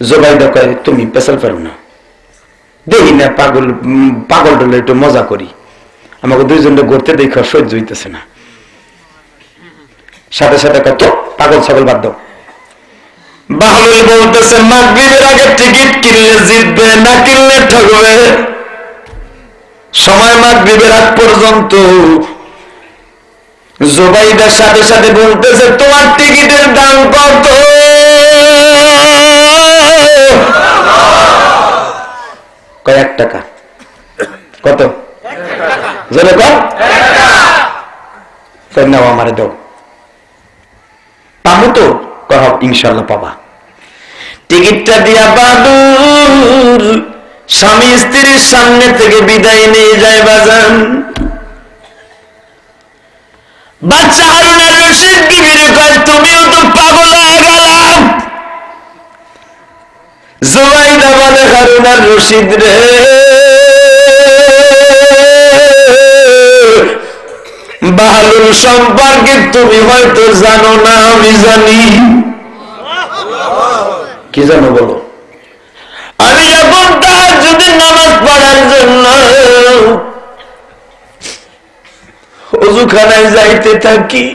জুবাইদা কয় তুমি পেছাল পারো না, দেখি না পাগল পাগল ডলে একটু মজা করি, আমাকে দুইজনকে ঘুরতে দেখে সহ্য হইতেছে না। সাথে সাথে কত পাগল ছাগল বাদ দাও। বাহলুল বলতেছে মাগরিবের আগে টিকিট কিনলে জিতবে, না কিনলে ঠকবে। সময় মাগরিবের আগ পর্যন্ত। জুবাইদার সাথে সাথে বলতেছে তোমার টিকিটের দাম কত? কয়েক টাকা। কত? জোরে কর। নাও আমারে দাও, পাবো তো? ইনশাল্লাহ পাবা। টিকিটটা দিয়া বাদুর স্বামী স্ত্রীর সামনে থেকে বিদায় নিয়ে যায় বাজান। বাচ্চা হারুন রশিদ বিবির কয় তুমিও তো পাগল হয়ে গেলাম। জুবাইদা বলে হারুন রশিদ রে, বাহলুল সম্পর্কে তুমি হয়তো জানো না, আমি জানি। কি জানো বলো? আমি যখন তাহাজ্জুদের নামাজ পড়ার জন্য ওযুখানায় যাইতে থাকি,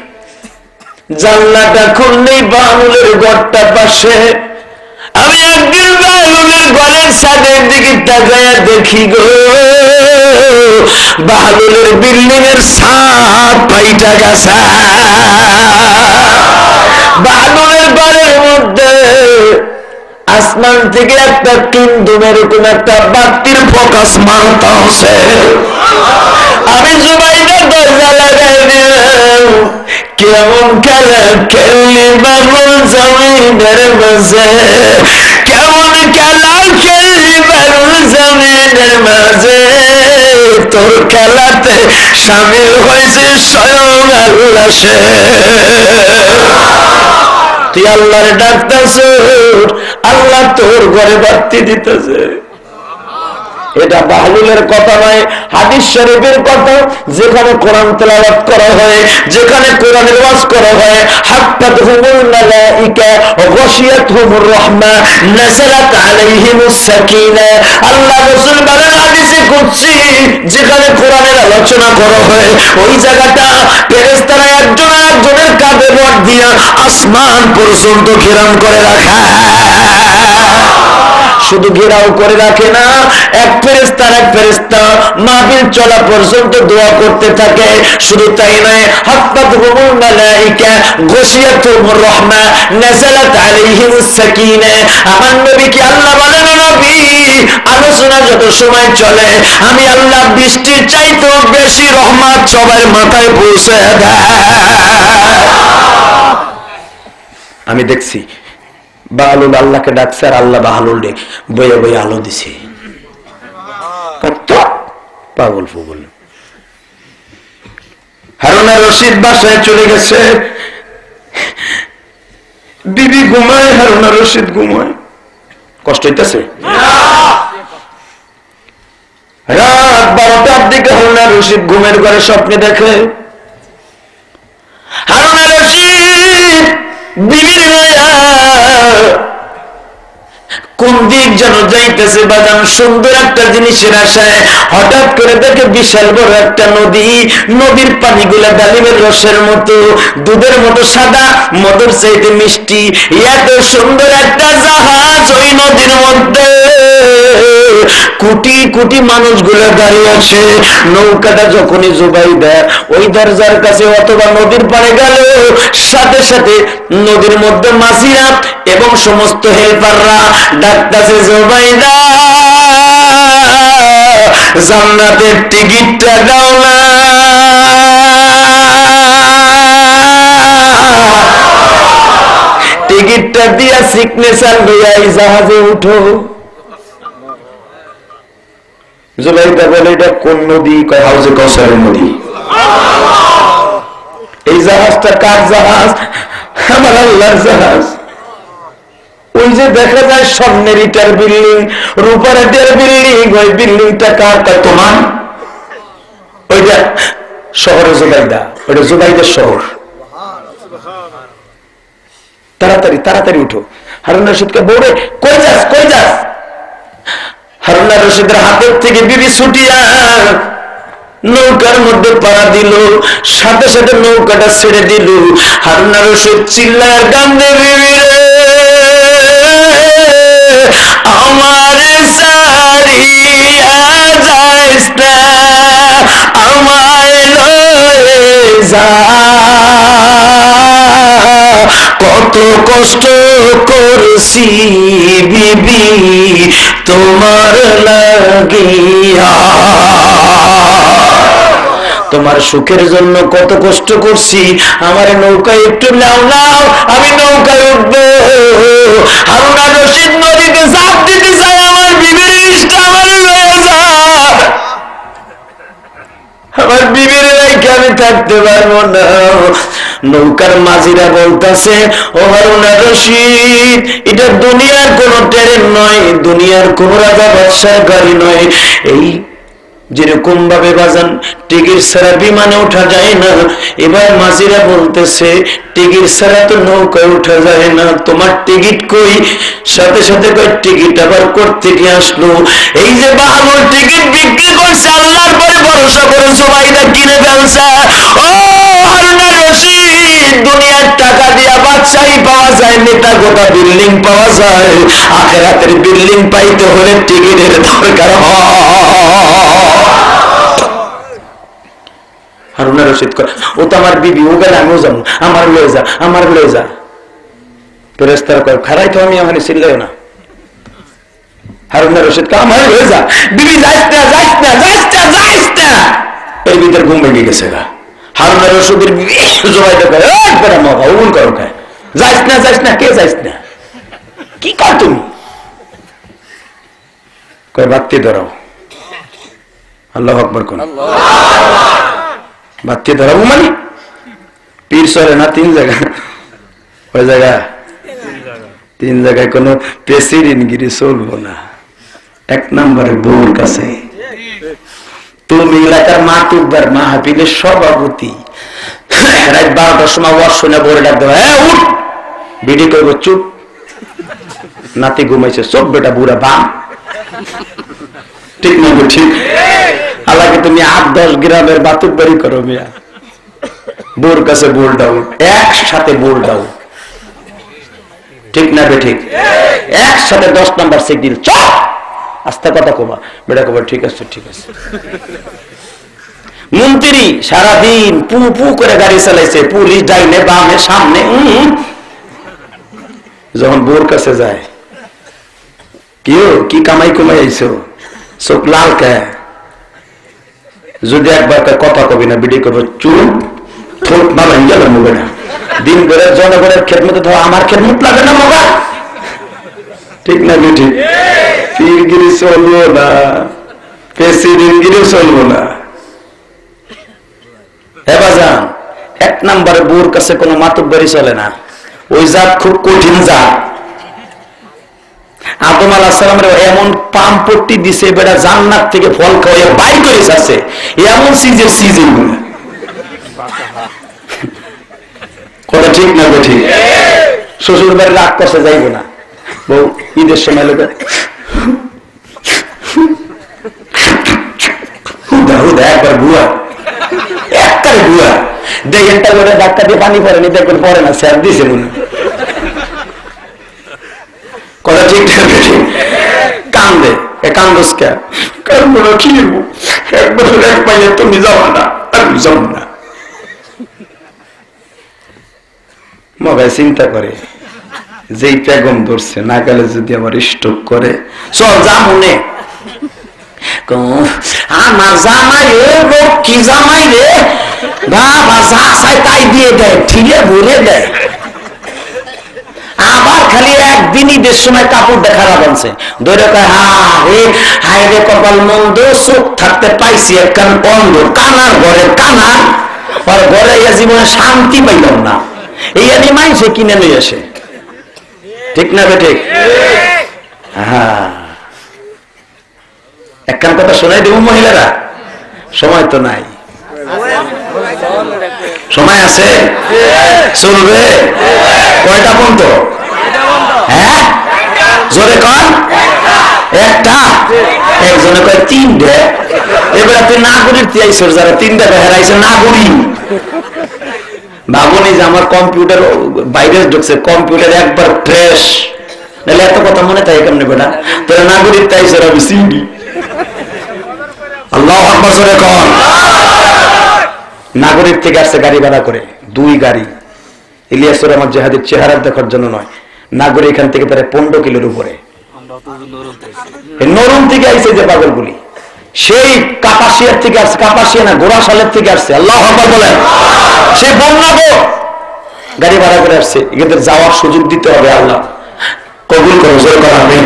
জানলাটা খুললেই বাহলুলের ঘরটা পাশে। আমি একদিন বাহলুলের ঘরের ছাদের দিকে তাকায়া দেখি গো, বাহলুলের বিল্ডিং এর ছাদ পাইটা গেছে। বাহলুলের ঘরের মধ্যে আসমান থেকে একটা কিন্দুম এরকম একটা বাতির ফোকাস মারতে আছে। আমি জুবাইদা দরজা লাগাই দিলাম, কেমন খেলা খেললি বাবুল জমিনের মাঝে, কেমন খেলা খেললি বাবুল জমিনের মাঝে, তোর খেলাতে শামিল হয়েছে স্বয়ং আল্লাহ। সে তুই আল্লাহর ডাকতেছ, আল্লাহ তোর ঘরে বাতি দিতেছে। এটা বাহলুলের কথা নয়, হাদিস শরীফের কথা। যেখানে কোরআন তেলাওয়াত করা হয়, যেখানে কোরআনের ওয়াজ করা হয়, হাফাতহুমুল মালাইকা গাশিয়াতহুমুর রাহমা নাযালাত আলাইহিমুস সাকিনা। আল্লাহ রাসূল বলেন হাদিসে কুদসি, যেখানে কোরআনের আলোচনা করা হয় ওই জায়গাটা ফেরেশতারা একজন একজনের কাঁধে ভর দিয়া আসমান পর্যন্ত ঘেরাও করে রাখা। শুধু ঘেরাও করে রাখে না, এক ফেরেশতা এক ফেরেশতা মাহফিল চলা পর্যন্ত দোয়া করতে থাকে। শুধু তাই নয়, হাফাতহুমুল মালাইকা গাশিয়াতহুমুর রাহমা নাযালাত আলাইহিমুস সাকিনা। আমার নবীকে আল্লাহ বলেন, নবী আলোচনা যত সময় চলে আমি আল্লাহ বৃষ্টির চাইতেও বেশি রহমত সবার মাথায় পৌঁছে দেয়। আমি দেখছি বাহলুল আল্লাহকে ডাকছে আর আল্লাহ বাহলুল বইয়ে বইয়ে আলো দিছে। পাগল ফুগল। হারুন রশিদ বাসায় চলে গেছে, বিবি ঘুমায়, হারুন রশিদ ঘুমায়। কষ্ট হইতেছে? রাত 12টার দিকে হারুন রশিদ ঘুমের ঘরে স্বপ্নে দেখে হারুন রশিদ বিবির কোন দিক যেন যাইতেছে বাজান, সুন্দর একটা জিনিসের আশায়। হঠাৎ করে দেখে বিশাল বড় একটা নদী, নদীর পানিগুলা ডালিমের রসের মতো, দুধের মতো সাদা, মধুর চাইতে মিষ্টি। এত সুন্দর একটা জাহাজ ওই নদীর মধ্যে, কোটি কোটি মানুষগুলো দাঁড়িয়ে আছে। নৌকাটা যখনই জুবাইদা ওই দরজার কাছে অথবা নদীর পাড়ে গেল, সাথে সাথে নদীর মধ্যে মাঝিরা এবং সমস্ত হেল্পাররা ডাকতেছে, জুবাইদা জান্নাতের টিকিটটা দাও না। টিকিটটা দিয়া সিগনেচার লইয়া এই জাহাজে উঠো। জুবাইদা বলে, এটা কোন নদী? কয় হাউজে কাউসারের নদী। এই জাহাজটা কার জাহাজ? আমার আল্লাহর জাহাজ। ওই যে দেখা যায় স্বর্ণের ইটার বিল্ডিং, রূপার ইটার বিল্ডিং, ওই বিল্ডিংটা কার? তোমার। ওইটা শহরে জুবাইদা, ওইটা জুবাইদার শহর। তাড়াতাড়ি তাড়াতাড়ি উঠো। হারুন রশিদকে বলে, কই যাস কই যাস? হারুন রশিদের হাতের থেকে বিবি ছুটিয়া নৌকার মধ্যে পাড়া দিল, সাথে সাথে নৌকাটা ছেড়ে দিল। হারুন রশিদ চিল্লার কান্দে, বিবি রে আমার সারিয়া যাইস না, আমায় লয়ে যা। কত কষ্ট করছি বিবি তোমার লাগিয়া, তোমার সুখের জন্য কত কষ্ট করছি, আমার নৌকায় একটু নাও নাও, আমি নৌকায় উঠবো। হারুন রশিদ নদীতে ঝাঁপ দিতে চাই, আমার বিবির ইষ্ট আমার রাখতে পারবো না। নৌকার মাঝিরা বলতেছে, ও হারুন রশিদ, এটা দুনিয়ার কোন ট্রেন নয়, দুনিয়ার কোন রাজা বাদশার গাড়ি নয়। এই যেরকম ভাবে বাজান টিকিট ছাড়া বিমানে ওঠা যায় না, এবার মাঝিরা বলতেছে টিকিট ছাড়া তো নৌকায় ওঠা যায় না, তোমার টিকিট কই? সাথে সাথে কই টিকিট আবার করতে গিয়ে আসলো। এই যে বাহাদুর টিকিট বিক্রি করছে, আল্লাহর পরে ভরসা করে জুবাইদা কিনে ফেলছে। ও হারুন রশিদ, দুনিয়ার টাকা দিয়া বাদশাহী পাওয়া যায়, নেতা গোটা বিল্ডিং পাওয়া যায়, আখিরাতের বিল্ডিং পাইতে হলে টিকিটের দরকার হয়। হারুন রশিদ কয়, ও তো আমার বিবি, ও গেলে আমিও যাবো, আমার লয়ে যা, আমার লয়ে যা। ফেরেশতারা কয়, খারাই তো আমি ওখানে চিল্লাইও না। হারুন রশিদ কয়, আমার লয়ে যা, বিবি যাইস না, যাইস না, যাইস না, যাইস না। এর ভিতরে ঘুম ভেঙে গেছে গা। হারুন রশিদের বিবি জুবাইদা কয়, একবার মগা উল করো, খায় যাইস না, যাইস না, কে যাইস না, কি কর তুমি? কয় বাতি ধরাও। আল্লাহু আকবার কোন বাতি ধরাবো মানে পীর সরে না, 3 জায়গা, ওই জায়গা 3 জায়গায় কোন প্রেসিডেন্টগিরি চলবো না। 1 নম্বরে বউর কাছে, তুমি এলাকার মাতুব্বার মাহফিলের সভাপতি, রাত 12টার সময় ওয়াজ শুনে বউরে ডাক দেওয়া, হ্যাঁ উঠ, বিডি করবো, চুপ, নাতি ঘুমাইছে, চোখ বেটা বুড়া বাম। ঠিক না? ঠিক। আল্লাহকে তুমি 8-10 গ্রামের বাতুব্বারি করো মিয়া, বোর কাছে বোল দাও, একসাথে বোল দাও, ঠিক না? ঠিক। একসাথে 10 নম্বর সিগন্যাল, চল, আস্তে কথা কবা, বেটা কবা ঠিক আছে, ঠিক আছে। মন্ত্রী সারাদিন পু পু করে গাড়ি চালাইছে, পুলিশ ডাইনে বামে সামনে, যখন বোর কাছে যায়, কি কামাই কুমাই আইছো, চোখ লাল কে? যদি একবার কথা কবি না, বিডি করবো, চুপ, ঠোঁট মালান গেল মুখে না, দিন করে জনগণের খেদমতে তো আমার খেদমত লাগে না মগা, ঠিক না? ঠিক। পীরগিরি চলবো না, প্রেসিডেন্টগিরি চলবো না। এবার যান, 1 নম্বরে বউর কাছে কোনো মাতুব্বারি চলে না, ওই জাত খুব কঠিন জাত। আদম আলাইহিস সালামের এমন পাম্পটি দিছে, বেটা জান্নাত থেকে ফল খাওয়া বাইর করে যাচ্ছে, এমন সিজের সিজন গুলো, কথা ঠিক না? ঠিক। শ্বশুর বাড়ি রাগ করছে, যাইব না, বউ ঈদের সময় লোক একবার বুয়া, একবারে বুয়া, দেখেন তা করে ডাক্তার দিয়ে পানি পড়েনি, দেখবেন পরে না, স্যার দিছে মনে, কথা ঠিক না? ঠিক। কান্দে, কান্দোসকে কারণ কি একবার এক পাইলে তুমি যাও না, আমি যাব না। মগায় চিন্তা করে, যেই প্যাগম ধরছে, না গেলে যদি আমার স্ট্রোক করে, চল যা মনে, আমার জামাই রে, কি জামাই রে বাবা, যা চাই তাই দিয়ে দেয়, ঠিলে ভরে দেয়। আবার খালি একদিন ঈদের সময় কাপড়টা খারাপ আনছে, ধরে হায় রে কপাল মন্দ, চোখ থাকতে পাইছি একখান অন্ধ, কানার ঘরে কানা, আর ঘরে জীবনে শান্তি পাইলাম না, এই আনি মাইছে কিনে নিয়ে আসে, ঠিক না? ঠিক। হ্যাঁ, একখান কথা শোনাই দেব মহিলারা, সময় তো নাই, সময় আছে, চলবে কয়টা পর্যন্ত? হ্যাঁ, জোরে কন, একটা, একজনে কয় 3টে। এবার তুই নাগরিক চাইছো, যারা 3টা হেরাইছে নাগরিক, ভাবনি যে আমার কম্পিউটার বাইরে ঢুকছে, কম্পিউটার একবার ফ্রেশ, নাহলে এত কথা মনে থাকে কেমনে বেটা? তোরা নাগরিক চাইছো, আমি সিডি। আল্লাহু আকবার, জোরে কন। নাগরিক থেকে আসছে গাড়ি ভাড়া করে, 2 গাড়ি, ইলিয়াসুর রহমান জাহাদের চেহারা দেখার জন্য নয়, নাগরিক এখান থেকে প্রায় 15 কিলোর উপরে, নরম থেকে আসছে যে পাগলগুলি, সেই কাপাসিয়ার থেকে আসছে, কাপাসিয়া না গোড়াশালের থেকে আসছে, আল্লাহু আকবার বলেন, সেই বন্যাগো গাড়ি ভাড়া করে আসছে, এদের যাওয়ার সুযোগ দিতে হবে, আল্লাহ কবুল করো, জোরে করা হবে।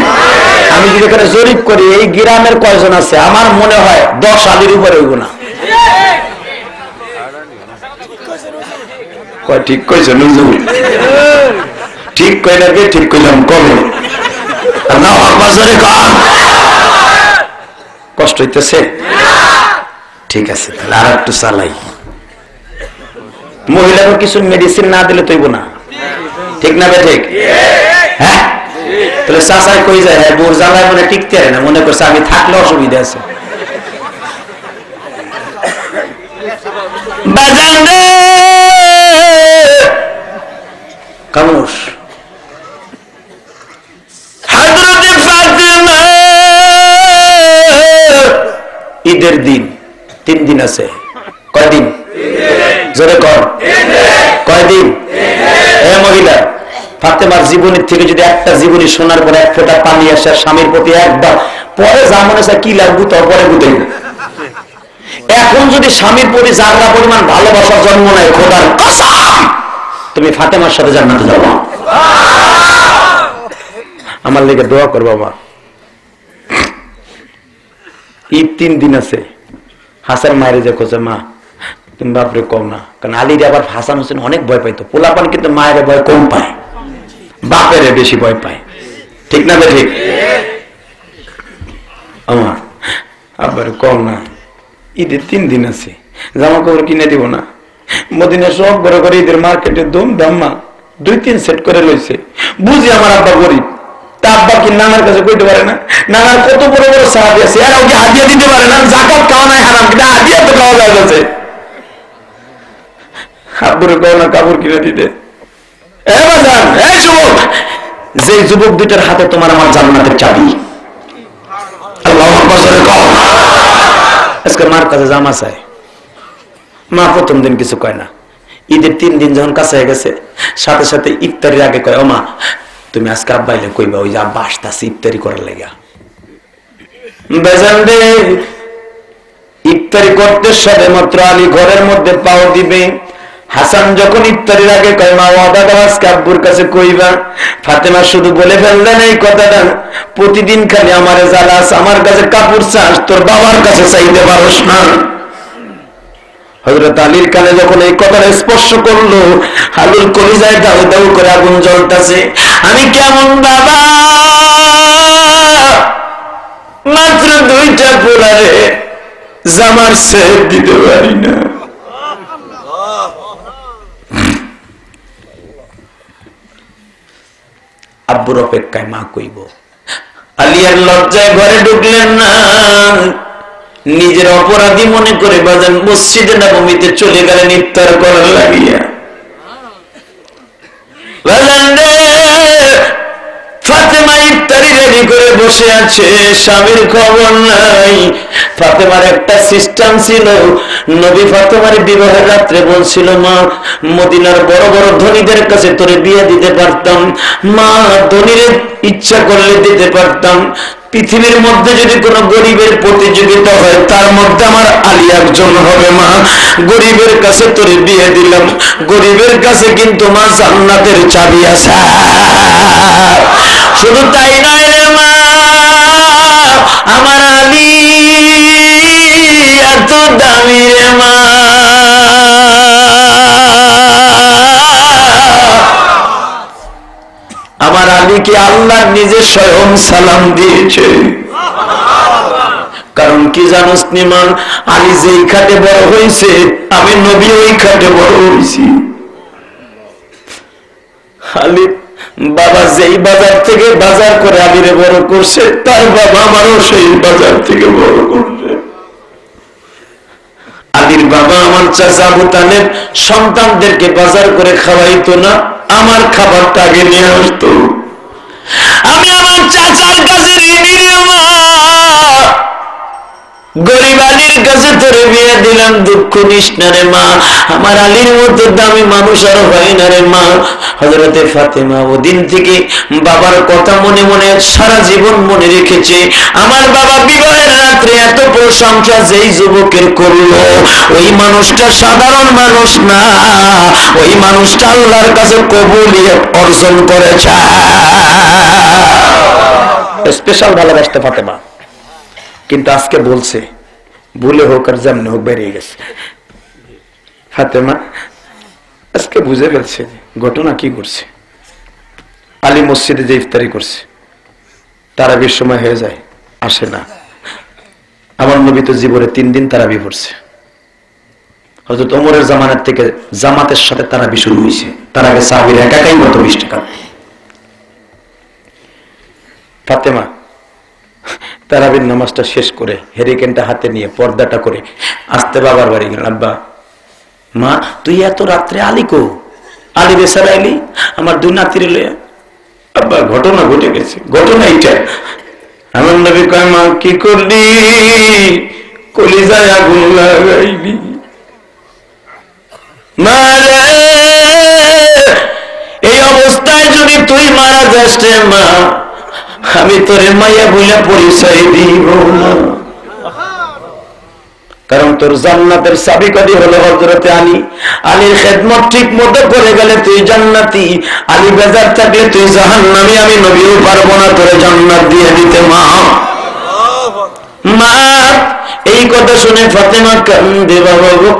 আমি যদি এখানে জরিপ করি, এই গ্রামের কয়জন আছে, আমার মনে হয় 10 আলির উপরে হইব না, কয় ঠিক কইছ নুজুর, ঠিক কইলা কে ঠিক কইলাম কবে? আল্লাহু আকবার জোরে কর। কষ্ট হইতেছে? ঠিক আছে, তাহলে আর একটু চালাই। মহিলাকে কিছু মেডিসিন না দিলে তৈব না, ঠিক না বে ঠিক? হ্যাঁ, তাহলে চাচাই কই যায় হ্যাঁ বোর জ্বালায় মনে টিকতে পারে না, মনে করছে আমি থাকলে অসুবিধা আছে। বাজান রে কামুস, হযরতে ফাতেমা ঈদের দিন 3 দিন আছে। কয়দিন? জোরে কর, কয়দিন? মহিলা ফাতেমার জীবনের থেকে যদি একটা জীবনী শোনার পরে এক ফোঁটা পানি আসে স্বামীর প্রতি একবার, পরে যা মনে হয় কি লাগবো তার পরে বুঝাইব। এখন যদি স্বামীর প্রতি জাগরা পরিমাণ ভালোবাসার জন্ম নেয়, খোদার কসম তুমি ফাতেমার সাথে জান্নাতে যাবো। আমার লেগে দোয়া করবো। মা ঈদ 3 দিন আছে। হাসান মায়ের যে খোঁজে, মা তুমি বাপরে কম না, কারণ আলীর আবার হাসান হোসেন অনেক ভয় পাইতো। পোলাপান কিন্তু মায়ের ভয় কম পায়, বাপের বেশি ভয় পায়, ঠিক না বে ঠিক? আমার আবার কম না, ঈদের 3 দিন আছে, জামা কাপড় কিনে দিব না। মদিনা সব বড় করে ঈদের মার্কেটে দম দাম্মা 2-3 সেট করে লইছে। বুঝি আমার আব্বা গরিব, তা আব্বা কি নানার কাছে কইতে পারে না? নানার কত বড় বড় সাহাবী আছে, এরাও কি হাদিয়া দিতে পারে না? যাকাত খাওয়া নাই হারাম, কিন্তু হাদিয়া তো খাওয়া যাচ্ছে। আব্বুরে কও না কাপড় কিনে দিতে। এ বাজান, এই যুবক, যে যুবক দুইটার হাতে তোমার আমার জান্নাতের চাবি। আল্লাহু আকবার জোরে কও। আজকে মার কাছে জামা চাই, মা প্রথম দিন কিছু কয় না। ঈদের 3 দিন যখন কাছে হয়ে গেছে, সাথে সাথে ইফতারির আগে কয়, ও মা তুমি আজকে আব্বাইলে কইবা ওই যে আব্বা আসতেছে ইফতারি করার লেগা। বেজান রে, ইফতারি করতে সবে মাত্র আলী ঘরের মধ্যে পাও দিবে, হাসান যখন ইফতারির আগে কয় মা ওয়াদা দাও আজকে আব্বুর কাছে কইবা। ফাতেমা শুধু বলে ফেললেন এই কথাটা, প্রতিদিন খালি আমারে জ্বালাস, আমার কাছে কাপড় চাস, তোর বাবার কাছে চাইতে পারস না। হযরত আলীর কানে যখন এই কথাটা স্পর্শ করলো, আলীর কলিজায় দাউ দাউ করে আগুন জ্বলতেছে। আমি কেমন বাবা, মাত্র 2টা পোলারে জামার সেট দিতে পারি না। আব্বুর অপেক্ষায় মা কইব। আলী আর লজ্জায় ঘরে ঢুকলেন না, নিজের অপরাধী মনে করে বাজান মসজিদে নববীতে চলে গেলেন ইফতার করার লাগিয়া। ফাতেমা ইফতারি রেডি করে বসে আছে, স্বামীর খবর নাই। ফাতেমার একটা সিস্টেম ছিল, নবী ফাতেমার বিবাহের রাত্রে বলছিল, মা মদিনার বড় বড় ধনীদের কাছে তোরে বিয়ে দিতে পারতাম, মা ধনীর ইচ্ছা করলে দিতে পারতাম, পৃথিবীর মধ্যে যদি কোনো গরিবের প্রতিযোগিতা হয় তার মধ্যে আমার আলী একজন হবে, মা গরিবের কাছে তোরে বিয়ে দিলাম। গরিবের কাছে কিন্তু মা জান্নাতের চাবি আছে। শুধু তাই নয় রে মা, আমার আলী এত দামি রে মা, আমার আলীকে আল্লাহ নিজে স্বয়ং সালাম দিয়েছে। কারণ কি জানোস নিমান, আলী যেই খাটে বড় হয়েছে, আমি নবী ওই খাটে বড় হয়েছি। আলী বাবা যেই বাজার থেকে বাজার করে আলীরে বড় করছে, তার বাবা আমারও সেই বাজার থেকে বড় করছে। আলীর বাবা আমার চাচা আবু তালেব সন্তানদেরকে বাজার করে খাওয়াইতো না, আমার খাবারটা আগে নিয়ে আসতো। আমি আমার চাচার কাছে ঋণী রে মা, গরিব আলীর কাছে তোরে বিয়ে দিলাম, দুঃখ নিস না রে মা, আমার আলীর মতো দামি মানুষ আর হয় না রে মা। হযরতে ফাতেমা ওদিন থেকে বাবার কথা মনে মনে সারা জীবন মনে রেখেছে। আমার বাবা বিবাহের রাত্রে এত প্রশংসা যেই যুবকের করলো, ওই মানুষটা সাধারণ মানুষ না, ওই মানুষটা আল্লাহর কাছে কবুলিয়ত অর্জন করেছে। স্পেশাল ভালোবাসতে ফাতেমা, কিন্তু আজকে বলছে ভুলে হোক আর যেমন হোক বেরিয়ে গেছে। ফাতেমা আজকে বুঝে ফেলছে ঘটনা কি করছে। আলী মসজিদে যে ইফতারি করছে, তারাবির সময় হয়ে যায়, আসে না। আমার নবী তো জীবনে 3 দিন তারাবি পড়ছে। হযরত ওমরের জামানার থেকে জামাতের সাথে তারাবি শুরু হয়েছে। তার আগে সাহাবীরা একাই মতো 20 টাকা। ফাতেমা তারাবির নামাজটা শেষ করে হেরিকেনটা হাতে নিয়ে পর্দাটা করে আস্তে বাবার বাড়ি গেলেন। আব্বা, মা তুই এত রাত্রে আলী কো? আলী বেসার আইলি আমার 2 নাতিরে লইয়া। আব্বা ঘটনা ঘটে গেছে, ঘটনা এইটা। আমার নবী কয়, মা কি করলি? কলিজায় আগুন লাগাইলি। মা রে, এই অবস্থায় যদি তুই মারা যাস রে মা, আমি তোরে মাইয়া বইলা পরিচয় দিব না। কারণ তোর জান্নাতের চাবিকাঠি হলো হযরতে আলী। আলীর খেদমত ঠিক মতো করে গেলে তুই জান্নাতি, আলী বেজার থাকলে তুই জাহান্নামী। আমি নবীও পারবো না তোরে জান্নাত দিয়ে দিতে। মা মা এই কথা শুনে ফাতেমা কান্দে। বাবা গো,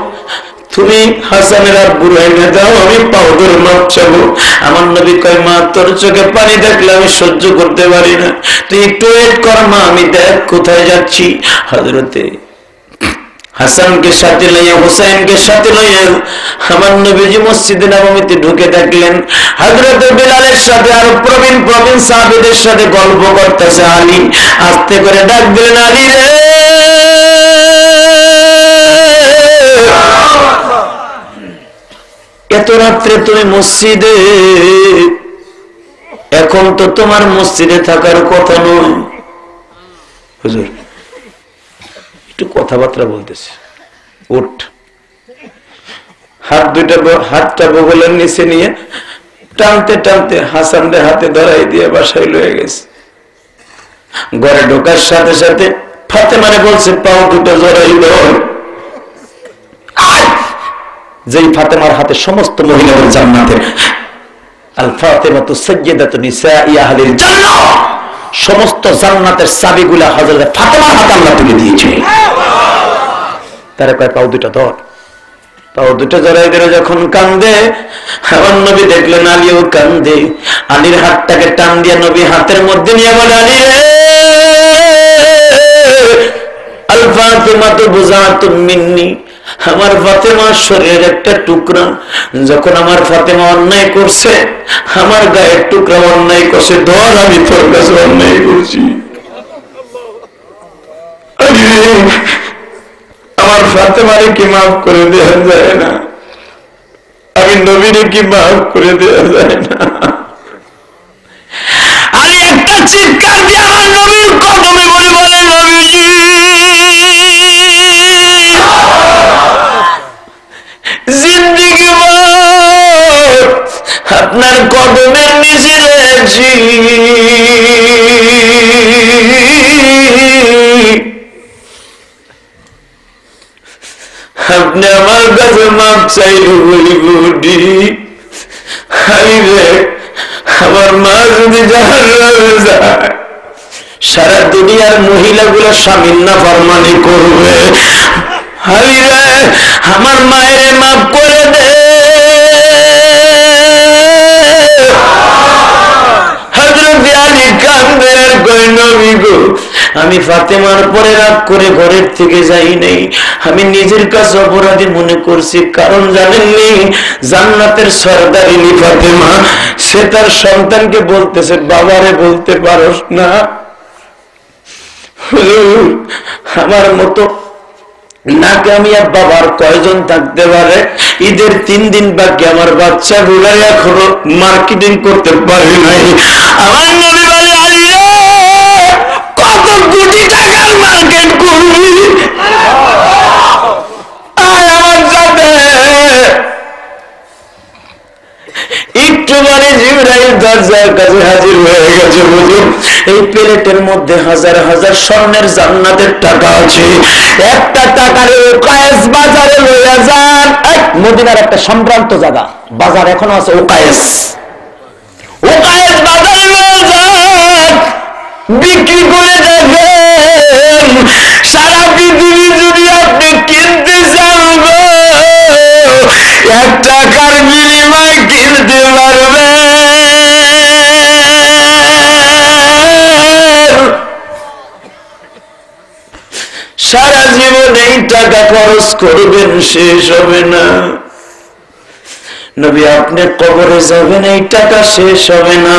তুমি হাসানের আব্বুর এনে দাও, আমি পাউডার মাপ চাবো। আমার নবী কয়, মা তোর চোখে পানি দেখলে আমি সহ্য করতে পারি না, তুই একটু ওয়েট কর মা, আমি দেখ কোথায় যাচ্ছি। হযরতে হাসানকে সাথে লইয়া হুসাইনকে সাথে লইয়া আমার নবীজি মসজিদে নববীতে ঢুকে থাকলেন। হযরত বিলালের সাথে আর প্রবীণ প্রবীণ সাহাবীদের সাথে গল্প করতেছে। আলী আস্তে করে ডাক দিলেন, আলী রে, এত রাত্রে তুমি মসজিদে? এখন তো তোমার মসজিদে থাকার কথা নয়। হুজুর একটু কথাবার্তা বলতেছে, উঠ। হাতটা বগলের নিচে নিয়ে টানতে টানতে হাসানদের হাতে ধরাই দিয়ে বাসায় লয়ে গেছে। ঘরে ঢোকার সাথে সাথে ফাতেমারে বলছে, পাও দুটো জড়াই দাও। যেই ফাতেমার হাতে সমস্ত মহিলাদের জান্নাতের, আল ফাতেমাতু সাইয়্যিদাতু নিসাই আহলিল জান্নাহ, সমস্ত জান্নাতের চাবিগুলা হযরত ফাতেমার হাতে আল্লাহ তুলে দিয়েছে। তারে কয়, পাও দুটো ধর। পাও দুটো জড়াই ধরে যখন কান্দে, আমার নবী দেখলেন আলীও কান্দে। আলীর হাতটাকে টান দিয়ে নবী হাতের মধ্যে নিয়ে বলে, আলী রে, আল ফাতেমাতু বুযাতুম মিন্নি, আমার ফাতেমা শরীরের একটা টুকরা। যখন আমার ফাতেমা অন্যায় করছে, আমার গায়ের টুকরা অন্যায় করছে, ধর আমি তোর কাছে অন্যায় করছি। আমার ফাতেমারে কি মাফ করে দেওয়া যায় না? আমি নবীরে কি মাফ করে দেওয়া যায় না? আমি একটা চিৎকার দিয়ে আমার নবীর কদমে বলে বলে, নবীজি জিন্দেগি ভর আপনার কদমের নিচে রয়েছি। আপনি আমার কাছে মাপ চাইলে বলি, আমার মা যদি জাহান্নামে যায়, সারা দুনিয়ার মহিলাগুলো স্বামীর নাফরমানি করবে। আমার মায়ের মাফ করে দে। হযরত আলী কান্দে আর কয়, নবী গো, আমি ফাতেমার পরে রাগ করে ঘরের থেকে যাই নাই, আমি নিজের কাছে অপরাধী মনে করছি। কারণ জানেননি, জান্নাতের সরদারিনী ফাতেমা, সে তার সন্তানকে বলতেছে, বাবারে বলতে পারস না? আমার মতো নাকে আমি আর বাবার কয়জন থাকতে পারে? ঈদের 3 দিন বাকি, আমার বাচ্চা গুলাই এখনো মার্কেটিং করতে পারে নাই। আমার নবী বলে, আলী রে, কত কোটি টাকার মার্কেট করবি? আমার সাথে একটু মানে জিবরাইল দরজার কাছে হাজির হয়ে গেছে। বুঝুন, এই প্লেটের মধ্যে হাজার হাজার স্বর্ণের জান্নাতের টাকা আছে। একটা টাকার ওকায়েস বাজারে লইয়া যান। মদিনার একটা সম্ভ্রান্ত জায়গা, বাজার এখনো আছে, ওকায়েস। ওকায়েস বাজারে লইয়া যান, বিক্রি করে দেখেন। সারা পৃথিবী যদি আপনি কিনতে চান, 1 টাকার বিনিময়ে সারা জীবন এই টাকা খরচ করবেন, শেষ হবে না। নবী আপনি কবরে যাবেন, এই টাকা শেষ হবে না।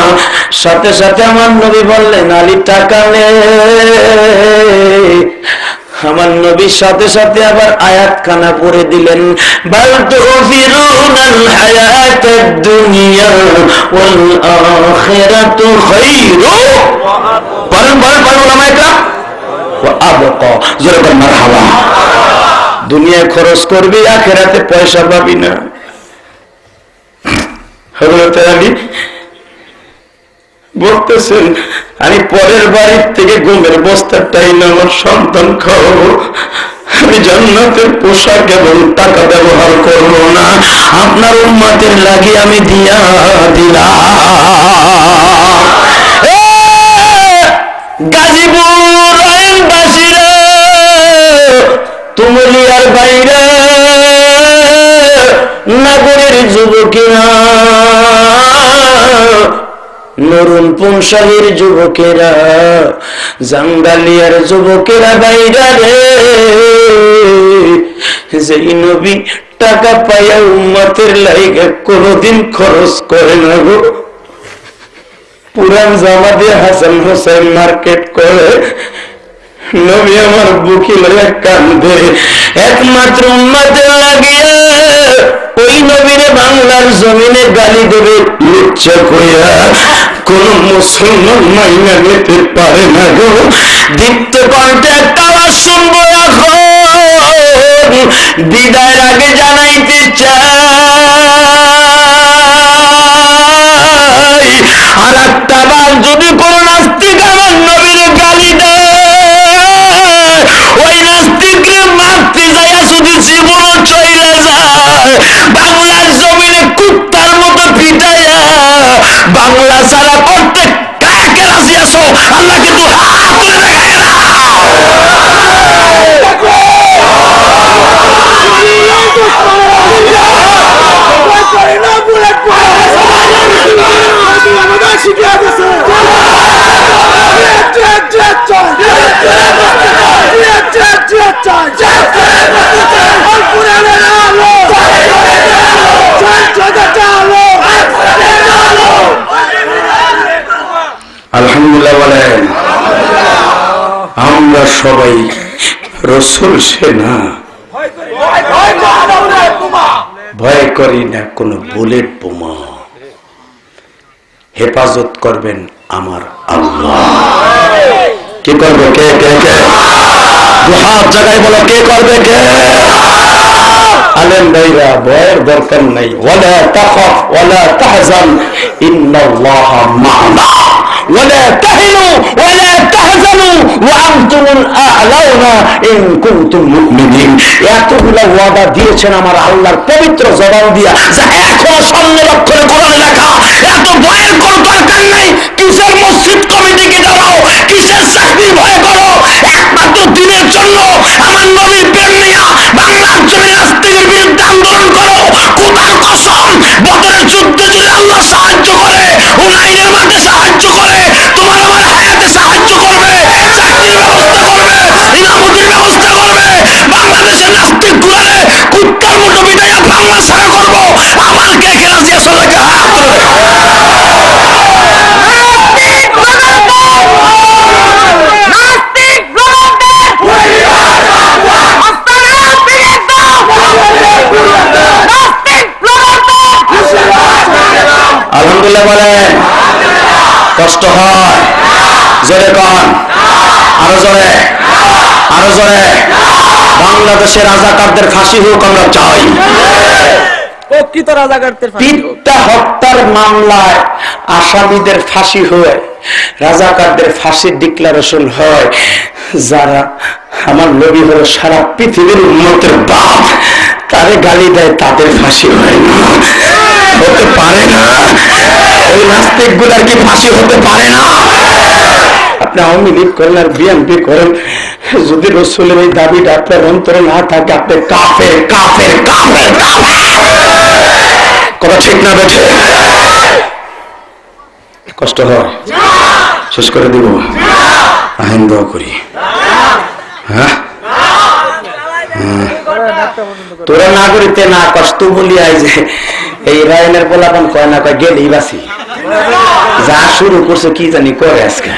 সাথে সাথে আমার নবী বললেন, আলী টাকা নে। আমার নবীর সাথে সাথে আবার আয়াত খানা পড়ে দিলেন, বাল তুফিরুনাল হায়াতাদ দুনিয়া ওয়াল আখিরাতু খায়রু ওয়া আবকা। জোরে বল মারহাবা। দুনিয়ায় খরচ করবি, আখিরাতে পয়সা পাবি না। হযরত আলী বলতেছেন, আমি পরের বাড়ির থেকে গমের বস্তাটাই না আমার সন্তান খাওয়াবো, আমি জান্নাতের পোশাক এবং টাকা ব্যবহার করব না, আপনার উম্মতের লাগি আমি দিয়া দিলাম। গাজীপুর আইনবাসীরা, তুমুলিয়ার বাইরে নাগরের যুবকেরা, নরুন পুনশালীর যুবকেরা, জাঙ্গালিয়ার যুবকেরা বাইরা রে, যেই নবী টাকা পাইয়া উম্মতের লাইগা কোনদিন খরচ করে না গো। পুরান জামা দিয়ে হাসান হোসেন মার্কেট করে, নবী আমার বুকি লইয়া কান্দে, একমাত্র উম্মতের লাগিয়া ওই নবীরে বাংলার জমিনে গালি দেবে লুচ্চা কইয়া কোন মুসলমান মাইনা নিতে পারে না গো। দীপ্ত কণ্ঠে একটা আওয়াজ শুনবো এখন, বিদায়ের আগে জানাইতে চাই, আর একটা বার যদি কোন নাস্তিক আমার নবীর গালি দেয়, ওই নাস্তিককে মারতে যাইয়া যদি জীবন চলে যায়, বাংলার জমিনে কুত্তার মতো পিটাইয়া বাংলা ছাড়া করতে কাকে রাজি আছো? আল্লাহ কিন্তু হাত তুলে দেখায় না। আলহামদুলিল্লাহ বলেন। আমরা সবাই রসুল সেনা, ভয় করি না কোন বুলেট বোমা। হেফাজত করবেন আমার আল্লাহ। কি করবে? কে কে কে? দুহাত জায়গায় বলো, কে করবে? কে? আলেম ভাইরা, ভয়ের দরকার নাই। ওয়ালা তাখাফ ওয়ালা তাহজান ইন্নাল্লাহা মা'না ওয়ালা তাহিনু ওয়ালা তাহজানু ওয়া আনতুমুল আ'লাউনা ইন কুনতুম মুমিনিন। এতগুলো ওয়াদা দিয়েছেন আমার আল্লাহর পবিত্র জবান দিয়া, যা এখনো সামনে অক্ষরে কোরআনে লেখা। এত ভয়ের কোনো দরকার নাই। কিসের মসজিদ কমিটিকে দাঁড়াও, কিসের চাকরি ভয় করো? একমাত্র দিনের জন্য আমার নবীর প্রেম নিয়া বাংলার জমিনে নাস্তিকের বিরুদ্ধে আন্দোলন করো। খোদার কসম, বদরের যুদ্ধে যদি আল্লাহ সাহায্য করে, হুনাইনের মাঠে সাহায্য করে, তোমার আমার হায়াতে সাহায্য করবে, চাকরির ব্যবস্থা করবে, ইমামতির ব্যবস্থা করবে। বাংলাদেশের নাস্তিক গুলারে কুত্তার মতো বিদায়া বাংলা ছাড়া করবো। আমার কে কে রাজি আছে? হাত তুলে আলহামদুলিল্লাহ বলেন। কষ্ট হয়? জোরে কন, আরো জোরে, আরো জোরে। বাংলাদেশের রাজাকারদের ফাঁসি হোক আমরা চাই। প্রকৃত রাজাকারদের পিতা হত্যার মামলায় আসামিদের ফাঁসি হয়, রাজাকারদের ফাঁসির ডিক্লারেশন হয়। যারা আমার নবী হলো সারা পৃথিবীর উম্মতের বাপ, তারে গালি দেয়, তাদের ফাঁসি হয় না, হতে পারে না। ওই নাস্তিক গুলার কি ফাঁসি হতে পারে না? আপনি আওয়ামী লীগ করেন আর বিএনপি করেন, যদি রসুলের এই দাবিটা আপনার অন্তরে না থাকে, আপনি কাফের কাফের কাফের কাফের। কথা ঠিক না বেঠে? কষ্ট হয়? শেষ করে দিব? আইন দোয়া করি। হ্যাঁ, তোরা না করিতে না কষ্ট বলি আই যে এই রায়নের পোলাপন কয় না কয় গেলেই বাসি যা শুরু করছে কি জানি করে আজকে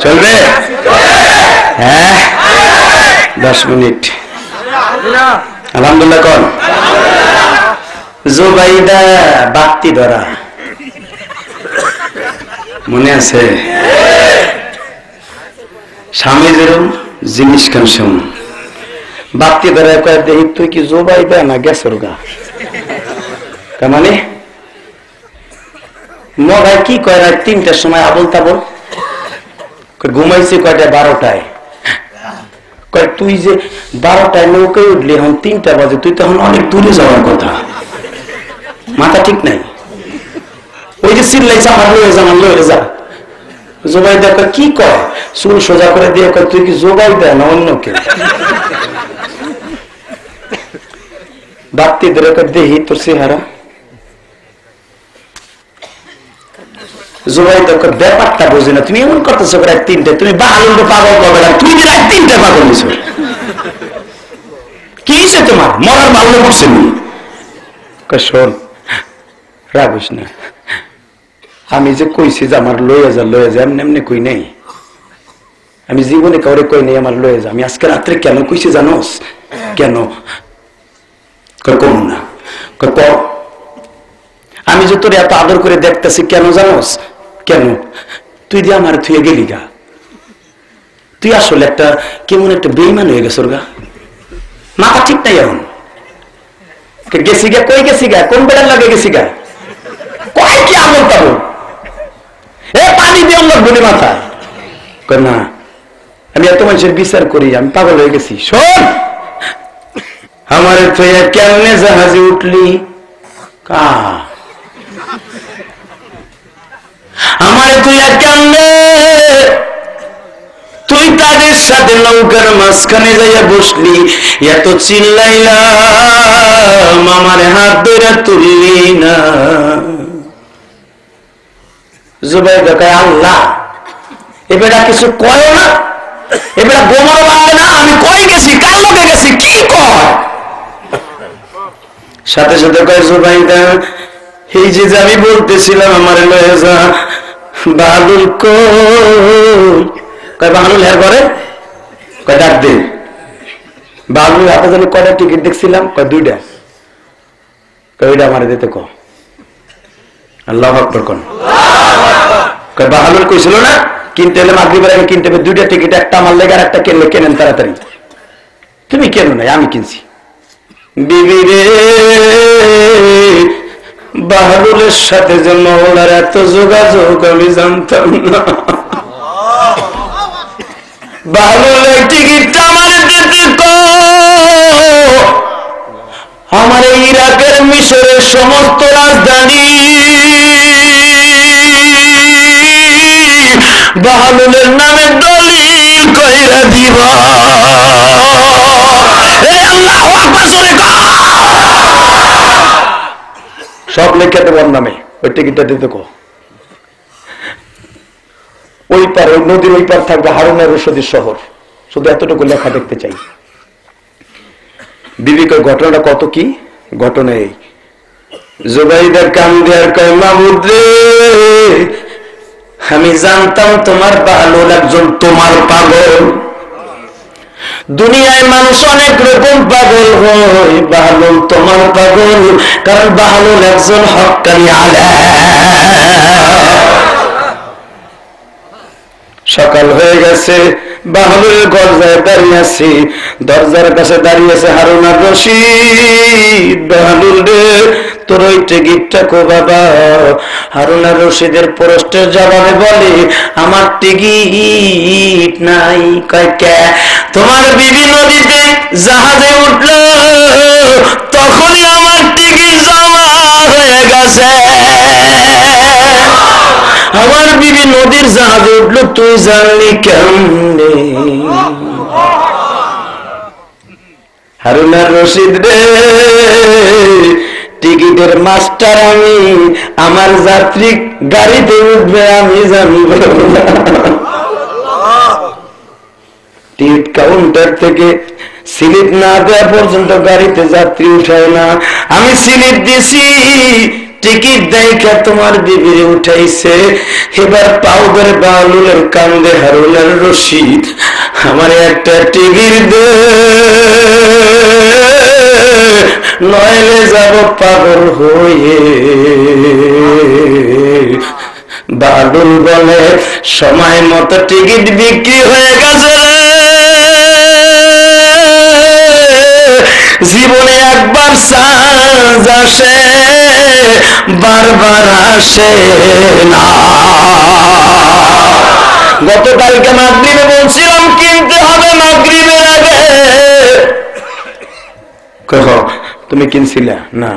চলবে হ্যাঁ 10 মিনিট আলহামদুলিল্লাহ কোন জুবাইদা বাতি ধরা মনে আছে স্বামী যেরম জিনিস খান শুন বাতি ধরা কয়ে দেখি তুই কি জুবাইদা না গেছর গা মানে মগায় কি কয় রাত 3টার সময় আবল তাবল ঘুমাইছে কয়টা 12টায় কয় তুই যে 12টায় নৌকায় উঠলি এখন 3টা বাজে তুই তখন অনেক দূরে যাওয়ার কথা মাথা ঠিক নাই ওই যে চিল্লাইছে আমার লয়ে যা জোগাইদা কি কয় চুল সোজা করে দিয়ে কয় তুই কি জোগাইদা না অন্য কেউ বাপ্তি ধরে দেখি তোর চেহারা জোগাইদা ব্যাপারটা বোঝে না তুমি এমন করতেছো রাত 3টায় তুমি বাহালুন্ড পাগল করবে না তুই যে রাত 3টায় পাগল নিছো কি হয়েছে তোমার মরার ভালো করছে নি শোন রাগিস না আমি যে কইছি যে আমার লয়ে যা এমনি এমনি কই নেই আমি জীবনে কাউরে কই নেই আমার লয়ে যা আমি আজকে রাত্রে কেন কইছি জানোস কেন কম না আমি যে তোর এত আদর করে দেখতেছি কেন জানোস কেন তুই দিয়ে আমার থুয়ে গেলি গা তুই আসলে একটা কেমন একটা বেইমান হয়ে গেছর গা মাথা ঠিক নাই এখন গেছি গা কই গেছি গা কোন বেড়ার লাগে গেছি গা কয় কি আমল তাবো এ পানি দিয়ে আমার বলি মাথা না আমি এত মানুষের বিচার করি আমি পাগল হয়ে গেছি শোন আমার কেমনে জাহাজে উঠলি কা আমার তুই কেমনে তুই তাদের সাথে নৌকার মাঝখানে যাইয়া বসলি এত চিল্লাইলাম আমার হাত ধরে তুললি না জুবাইদা কয় আল্লাহ এবারে কিছু কয় না এবারে গোমর বাঁধে না আমি কই গেছি কার লোকে গেছি কি কয় সাথে সাথে কয় জুবাইদা এই যে আমি বলতেছিলাম আমার লয়ে যা বাহাদুর কয় বাহাদুর হ্যাঁ করে কয় ডাক দে বাহাদুর হাতে জানি কয়টা টিকিট দেখছিলাম কয় 2টা কয় ওইটা আমার দিতে ক আল্লাহু আকবার কোন কয় বাহাদুর কইছিল না কিনতে এলে মাগরিবের আগে কিনতে হবে 2টা টিকিট একটা আমার লেগে আর একটা কিনলে কেনেন তাড়াতাড়ি তুমি কেন নাই আমি কিনছি বিবি রে বাহাদুরের সাথে যে মহলার এত যোগাযোগ আমি জানতাম না বাহাদুরের টিকিটটা আমার দিতে আমার ইরাকের মিশরের সমস্ত রাজধানী বাহাদুরের নামে দলিল কইরা দিবা আল্লাহু আকবার জোরে কও সব লেখা দেবার নামে ওই টিকিটটা দিতে কো ওই পার ওই নদীর ওই পার থাকবে হারুনের রশিদের শহর শুধু এতটুকু লেখা দেখতে চাই বিবিকে ঘটনাটা কত কি ঘটনা এই জুবাইদার কান দেয়ার কয় মাহমুদ রে আমি জানতাম তোমার বাহালুল একজন তোমার পাগল দুনিয়ায় মানুষ অনেক রকম পাগল হয় বাহালুল তোমার পাগল কারণ বাহালুল একজন হক্কানি আলেম সকাল হয়ে গেছে বাহালুলের দরজায় দাঁড়িয়ে আছি দরজার কাছে দাঁড়িয়ে আছে হারুন আর রশিদ বাহালুল রে তোর ওই টিকিটটা কো বাবা হারুন আর রশিদের প্রশ্নের জবাবে বলে আমার টিকিট নাই কয় কে তোমার বিবি নদীতে জাহাজে উঠলো তখনই আমার টিকিট জমা হয়ে গেছে আমার বিবি নদীর জাহাজে উঠলো তুই জানলি কেমনে হারুন আর রশিদ রে টিকিটের মাস্টার আমি আমার যাত্রী গাড়িতে উঠবে আমি জানব টিকিট কাউন্টার থেকে স্লিপ না দেওয়া পর্যন্ত গাড়িতে যাত্রী উঠায় না। আমি স্লিপ দিছি, টিকিট দেখা তোমার বিবিরে উঠাইছে, এবার পাউডার বাউলের কান্দে হারুলের রশিদ, আমার একটা টিকিট দে, নইলে যাব পাগল হয়ে। বাদুল বলে সময় মতো টিকিট বিক্রি হয়ে গেছে, জীবনে একবার চান্স আসে, বারবার আসে না। গতকালকে মাগরিবে বলছিলাম কিনতে হবে মাগরিবের আগে, তুমি কিনছিলা না?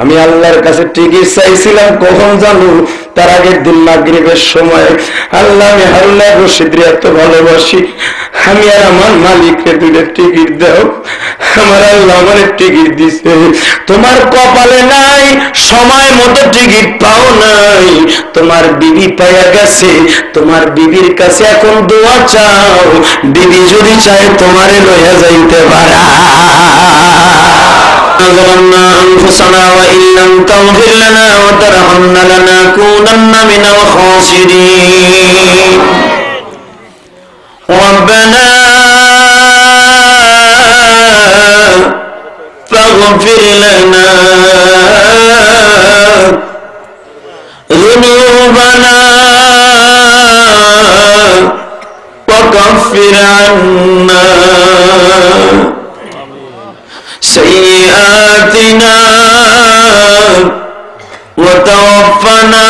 আমি আল্লাহর কাছে টিকিট চাইছিলাম কখন জানো? তার আগের দিন মাগরিবের সময়। আল্লাহ, আমি হারুন রশিদ এত ভালোবাসি, আমি আর আমার মালিককে দুটো টিকিট দাও। আমার আল্লাহ আমার টিকিট দিছে, তোমার কপালে নাই, সময় মতো টিকিট পাও নাই, তোমার বিবি পাইয়া গেছে, তোমার বিবির কাছে এখন দোয়া চাও, বিবি যদি চায় তোমারে লইয়া যাইতে পারা। ظلمنا أنفسنا وإن لم تغفر لنا وترحمنا لنكونن من الخاسرين ربنا فاغفر لنا ذنوبنا وكفر عنا سيئاتنا وتوفنا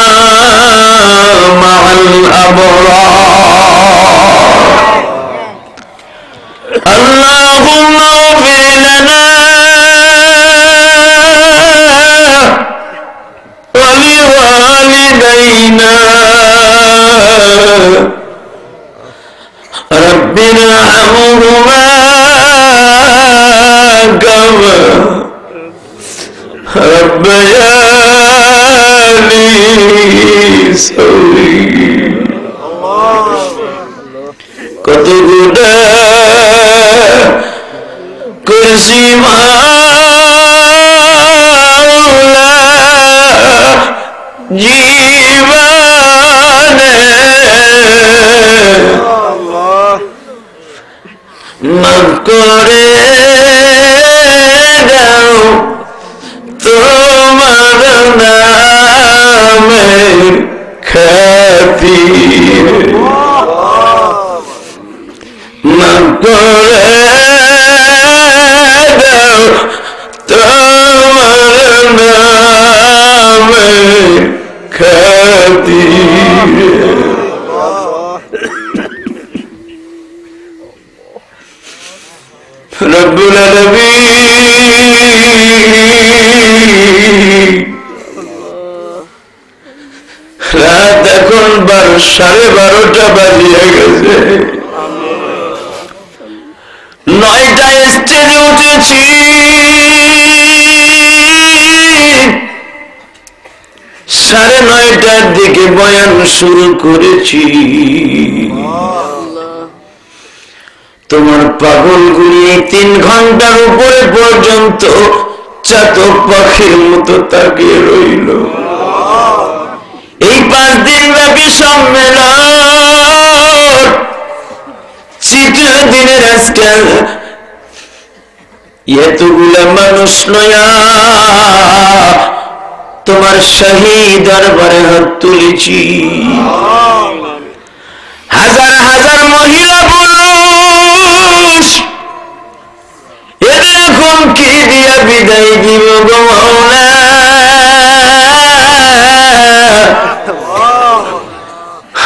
مع الأبرار اللهم اغفر لنا ولوالدينا رب ارحمهما كما ربياني صغيرا কত গুণা করছি মাওলা জীবনে, মাফ করে দাও তোমার নামের খাতিরে, মাফ করে দাও তোমার নামের খাতিরে। রব্বুল আলামিন রাত এখন 12:30 বাজিয়ে গেছে, 9টা স্টেজে উঠেছি, 9:30টার দিকে বয়ান শুরু করেছি। তোমার পাগলগুলি 3 ঘন্টার উপরে পর্যন্ত চাতক পাখির মতো তাকিয়ে রইল। এই 5 দিন ব্যাপী সম্মেলন, তৃতীয় দিনের আজকে এতগুলা মানুষ লয়া তোমার শাহী দরবারে হাত তুলেছি। হাজার হাজার মহিলা পুরুষ, এদের এখন কি দিয়া বিদায় দিব গো মাওলা?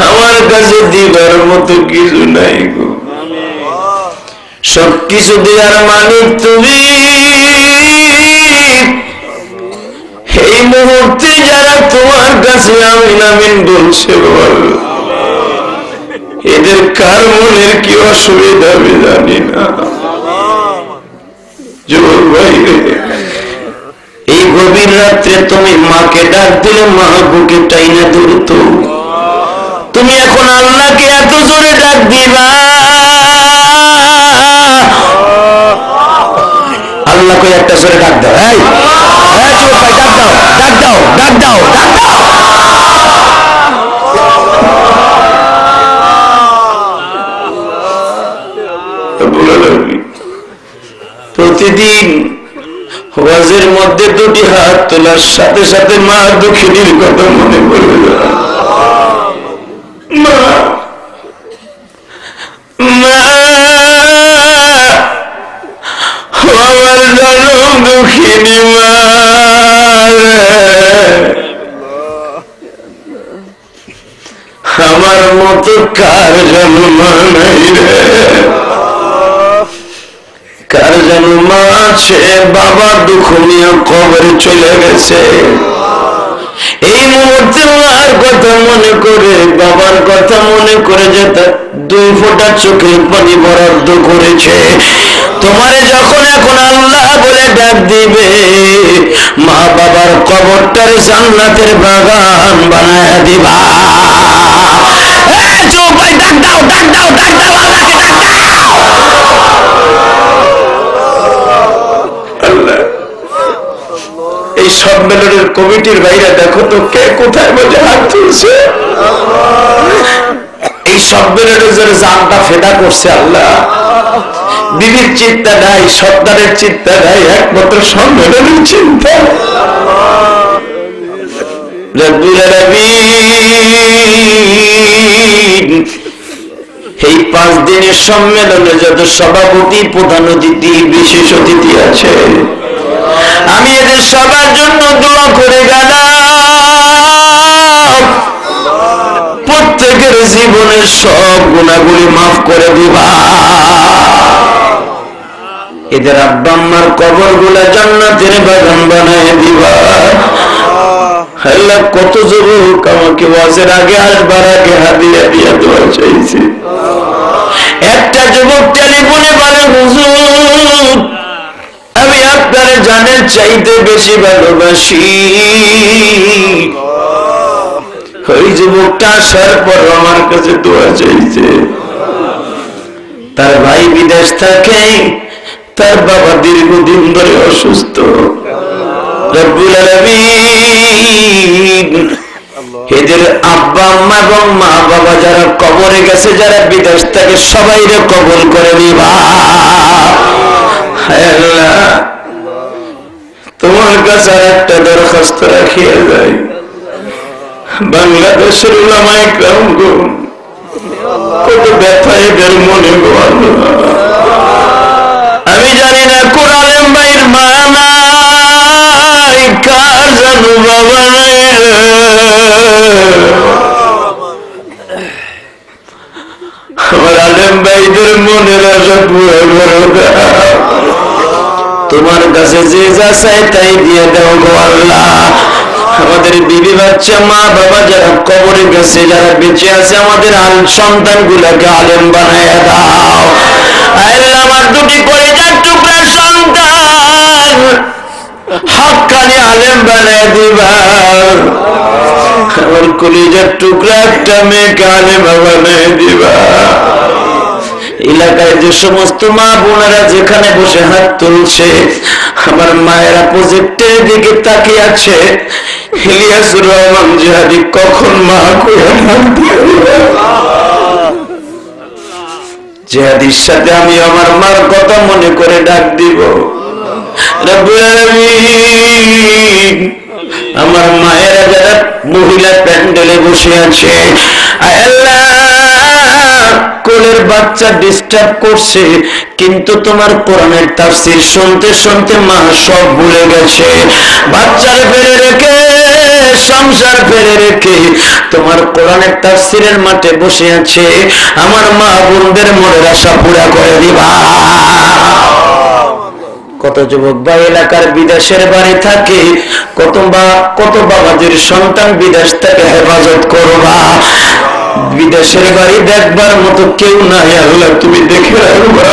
আমার কাছে দিবার মতো কিছু নাই গো, সবকিছু দেওয়ার মালিক তুমি। এই মুহূর্তে যারা তোমার কাছে আমিন আমিন বলছে, এদের কার মনের কি অসুবিধা আমি জানি না। যুবক ভাই, এই গভীর রাত্রে তুমি মাকে ডাক দিলে মা বুকে টাইনা ধরতো। তুমি এখন আল্লাহকে এত জোরে ডাক দিবা জোরে ডাক দাও, এই চুপ ভাই, ডাক দাও, ডাক দাও, ডাক দাও, ডাক দাও। প্রতিদিন ওয়াজের মধ্যে দুটি হাত তোলার সাথে সাথে মা দুঃখিনীর কথা মনে পড়ে যায়। মা আমার জনম দুঃখিনী মা, আমার মতো কার জন্ম নাই রে, কার জন্ম আছে বাবা দুঃখ নিয়ে কবরে চলে গেছে। এই মুহূর্তে মার কথা মনে করে, বাবার কথা মনে করে যে তার 2 ফোঁটা চোখের পানি বরাদ্দ করেছে, তোমারে যখন এখন আল্লাহ বলে ডাক দিবে, মা বাবার কবরটার জান্নাতের বাগান বানায় দিবা। চুপ ভাই, ডাক দাও, ডাক দাও, ডাক দাও, আল্লাহকে ডাক দাও। আল্লাহ, এই সম্মেলনের কমিটির বাইরে দেখো তো কে কোথায় বসে হাত তুলছে। এই সম্মেলনের জন্য জানটা ফেদা করছে আল্লাহ। বিবির চিন্তা নাই, সন্তানের চিন্তা নাই, একমাত্র সম্মেলনের চিন্তা। রব্বুল আলামিন এই 5 দিনের সম্মেলনে যত সভাপতি, প্রধান অতিথি, বিশেষ অতিথি আছে, আমি এদের সবার জন্য দোয়া করে গেলাম, প্রত্যেকের জীবনের সব গুনাহগুলি মাফ করে দিবা। এদের আব্বা আম্মার কবরগুলা জান্নাতের বাগান বানায় দিবা। আল্লাহ, কত যুবক আমাকে ওয়াজের আগে আসবার আগে হাদিয়া দিয়া দোয়া চাইছে। একটা যুবক টেলিফোনে বলে, হুজুর আমি আপনার জানের চাইতে বেশি ভালোবাসি। ওই যুবকটা আসার পর আমার কাছে দোয়া চাইছে। তার ভাই বিদেশ থাকে, তার বাবা দীর্ঘদিন ধরে অসুস্থ। রব্বুল আলামিন এদের আব্বা আম্মা এবং মা বাবা যারা কবরে গেছে, যারা বিদেশ থাকে, সবাইরে কবুল করে নিবা। আল্লাহ, তোমার কাছে একটা দরখাস্ত রাখিয়া যাই, বাংলাদেশের উলামায়ে কেরাম গো, কত ব্যথা এদের মনে গো আল্লাহ। আমি জানি না কোন আলেম ভাইয়ের মা নাই, কার জানো বাবা নাই। আমার আলেম ভাইদের মনের আশা পুরো করো, তোমার কাছে যে যা চাই তাই দিয়ে দাও গো আল্লাহ। আমাদের বিবি বাচ্চা, মা বাবা যারা কবরে গেছে, যারা বেঁচে আছে, আমাদের সন্তান গুলাকে আলেম বানায় দাও। আল্লাহ, আমার 2টি কলিজার টুকরা সন্তান হাক্কানি আলেম বানায় দিবা। আমার কলিজার টুকরা একটা মেয়েকে আলেম বানায় দিবা। এলাকায় যে সমস্ত মা বোনেরা যেখানে বসে হাত তুলছে, আমার মায়েরা প্রজেক্টের দিকে তাকিয়ে আছে, ইলিয়াসুর রহমান জিহাদি কখন মা কইয়া হাত দিবে। জিহাদির সাথে আমি আমার মার কথা মনে করে ডাক দিব। রব্বুল আলামিন আমার মায়েরা যারা মহিলা প্যান্ডেলে বসে আছে, আল্লাহ কোলের বাচ্চা ডিস্টার্ব করছে, কিন্তু তোমার কোরআনের তাফসীর শুনতে শুনতে মা সব ভুলে গেছে। বাচ্চার ফেলে রেখে, সংসার ফেলে রেখে তোমার কোরআনের তাফসীরের মাঠে বসে আছে। আমার মা বোনদের মনের আশা পুরা করে দিবা। কত যুবক বা এলাকার বিদেশের বাড়ি থাকে, কত বাবাজির সন্তান বিদেশ থেকে হেফাজত করবা। বিদেশের বাড়ি দেখবার মতো কেউ নাই, আল্লাহ তুমি দেখে রাখবা।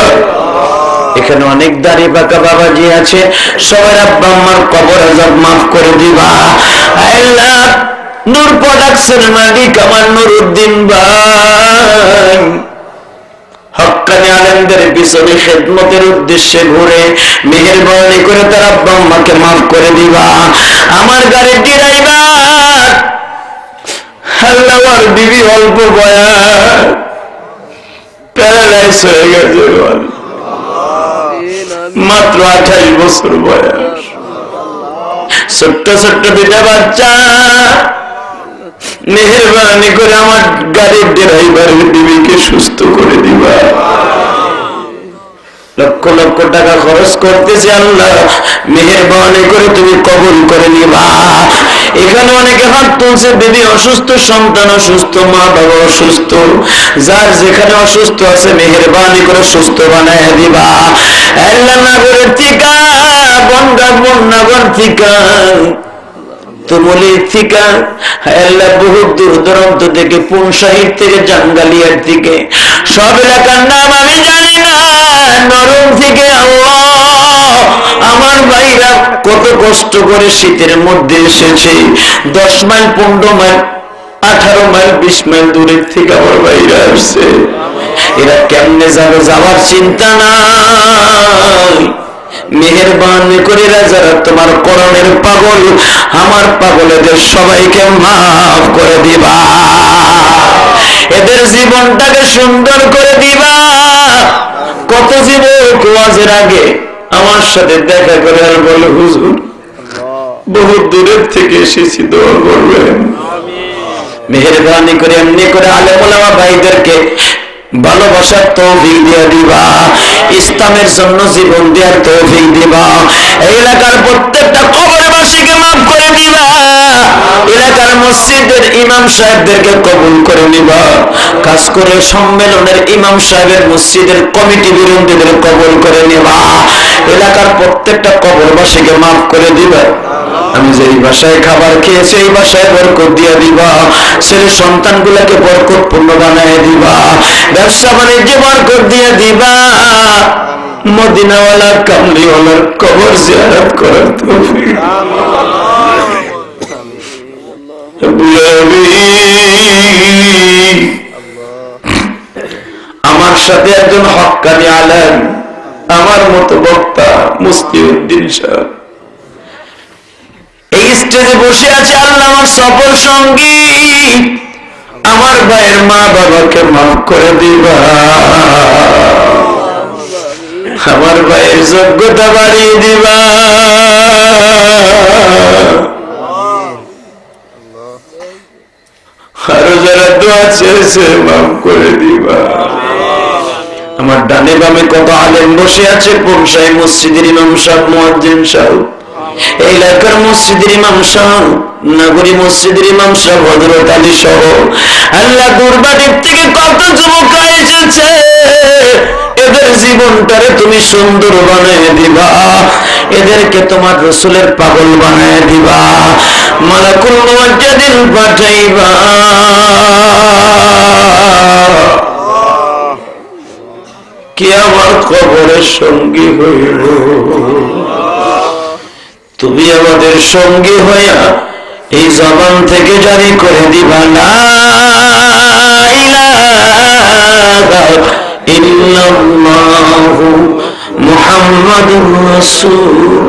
এখানে অনেক দাড়ি পাকা বাবাজি আছে, সবার আব্বা আম্মার কবর আযাব মাফ করে দিবা। আল্লাহ, নূর প্রোডাকশন মালিক আমার নুরউদ্দিন ভাই, হক্কানি আলেমদের পিছনে খেদমতের উদ্দেশ্যে ঘুরে মেহেরবানি করে তার আব্বা আম্মাকে মাফ করে দিবা। আমার গাড়ির ড্রাইভার আল্লাহর বিবি অল্প বয়স প্যারালাইজ হয়ে গেছে, মাত্র 28 বছর বয়স, ছোট্ট ছোট্ট দুইটা বাচ্চা। মেহেরবানি করে আমার গাড়ির ড্রাইভারের বিবিকে সুস্থ করে দিবা। লক্ষ লক্ষ টাকা খরচ করতেছে, আল্লাহ মেহেরবানি করে তুমি কবুল করে নিবা। এখানে অনেকে হাত তুলছে, বিবি অসুস্থ, সন্তান অসুস্থ, মা বাবা অসুস্থ, যার যেখানে অসুস্থ আছে মেহেরবানি করে সুস্থ বানায় দিবা। আল্লাহ নগরের থিকা, বন্যাগর থিকা, তুমুলির থিকা, আল্লাহ বহুত দূর দূরান্ত থেকে, পুনশাহির থেকে, জাঙ্গালিয়ার থেকে, সব এলাকার নাম আমি জানি না, নরম থেকে আল্লাহ আমার ভাইরা কত কষ্ট করে শীতের মধ্যে এসেছে, 10 মাইল 15 মাইল 18 মাইল 20 মাইল দূরের থেকে আমার ভাইরা আসছে। এরা কেমনে যাবে, যাওয়ার চিন্তা নাই। মেহেরবানি করে যারা তোমার করণের পাগল, আমার পাগল, এদের সবাইকে মাফ করে দিবা, এদের জীবনটাকে সুন্দর করে দিবা। কত যুবক ওয়াজের আগে আমার সাথে দেখা করে আর বলে, হুজুর বহু দূরের থেকে এসেছি, দোয়া করবেন। মেহেরবানি করে এমনি করে আলেম ওলামা ভাইদেরকে ভালোবাসার তৌফিক দিয়ে দিবা, ইসলামের জন্য জীবন দেওয়ার তৌফিক দিবা। এই এলাকার প্রত্যেকটা কবরবাসীকে মাফ করে দিবা, এলাকার মসজিদের ইমাম সাহেবদেরকে কবুল করে নিবা, কাজ করে সম্মেলনের ইমাম সাহেবের মসজিদের কমিটি বিরোধীদের কবুল করে নিবা, এলাকার প্রত্যেকটা কবরবাসীকে মাফ করে দিবা। আমি যে বাসায় খাবার খেয়েছি এই বাসায় বরকত দিয়ে দিবা, ছেলে সন্তান গুলাকে বরকতপূর্ণ বানায় দিবা, ব্যবসা বাণিজ্যে বরকত দিয়ে দিবা। মদিনাওয়ালা কামলিওয়ালার কবর জিয়ারত করার তৌফিক। আমার সাথে একজন হক্কানি আলেম, আমার মতো বক্তা মুস্তিউদ্দিন সাহেব এই স্টেজে বসে আছে। আল্লাহ আমার সফর সঙ্গী, আমার ভাইয়ের মা বাবাকে মাফ করে দিবা, আমার ভাইয়ের যোগ্যতা বাড়িয়ে দিবা। আরো যারা দোয়া চেয়েছে মাফ করে দিবা। আমার ডানে বামে কত আলেম বসে আছে, পুনশাহী মসজিদের ইমাম সাহেব, মুয়াজ্জিন সাহেব, এই এলাকার মসজিদের ইমাম সাহেব, নগরী মসজিদের ইমাম সাহেব, হযরত আলী সহ আল্লাহ কুরবানির থেকে কত যুবক এসেছে, এদের জীবনটারে তুমি সুন্দর বানায় দিবা, এদেরকে তোমার রাসূলের পাগল বানায় দিবা, মালাকুল মুওয়াজ্জিদিন পাঠাইবা। কি আমার কবরের সঙ্গী হইল, তুমি আমাদের সঙ্গী হইয়া এই জবান থেকে জারি করে দিবা, লা ইলাহা ইল্লাল্লাহু মুহাম্মাদুর রাসূলুল্লাহ।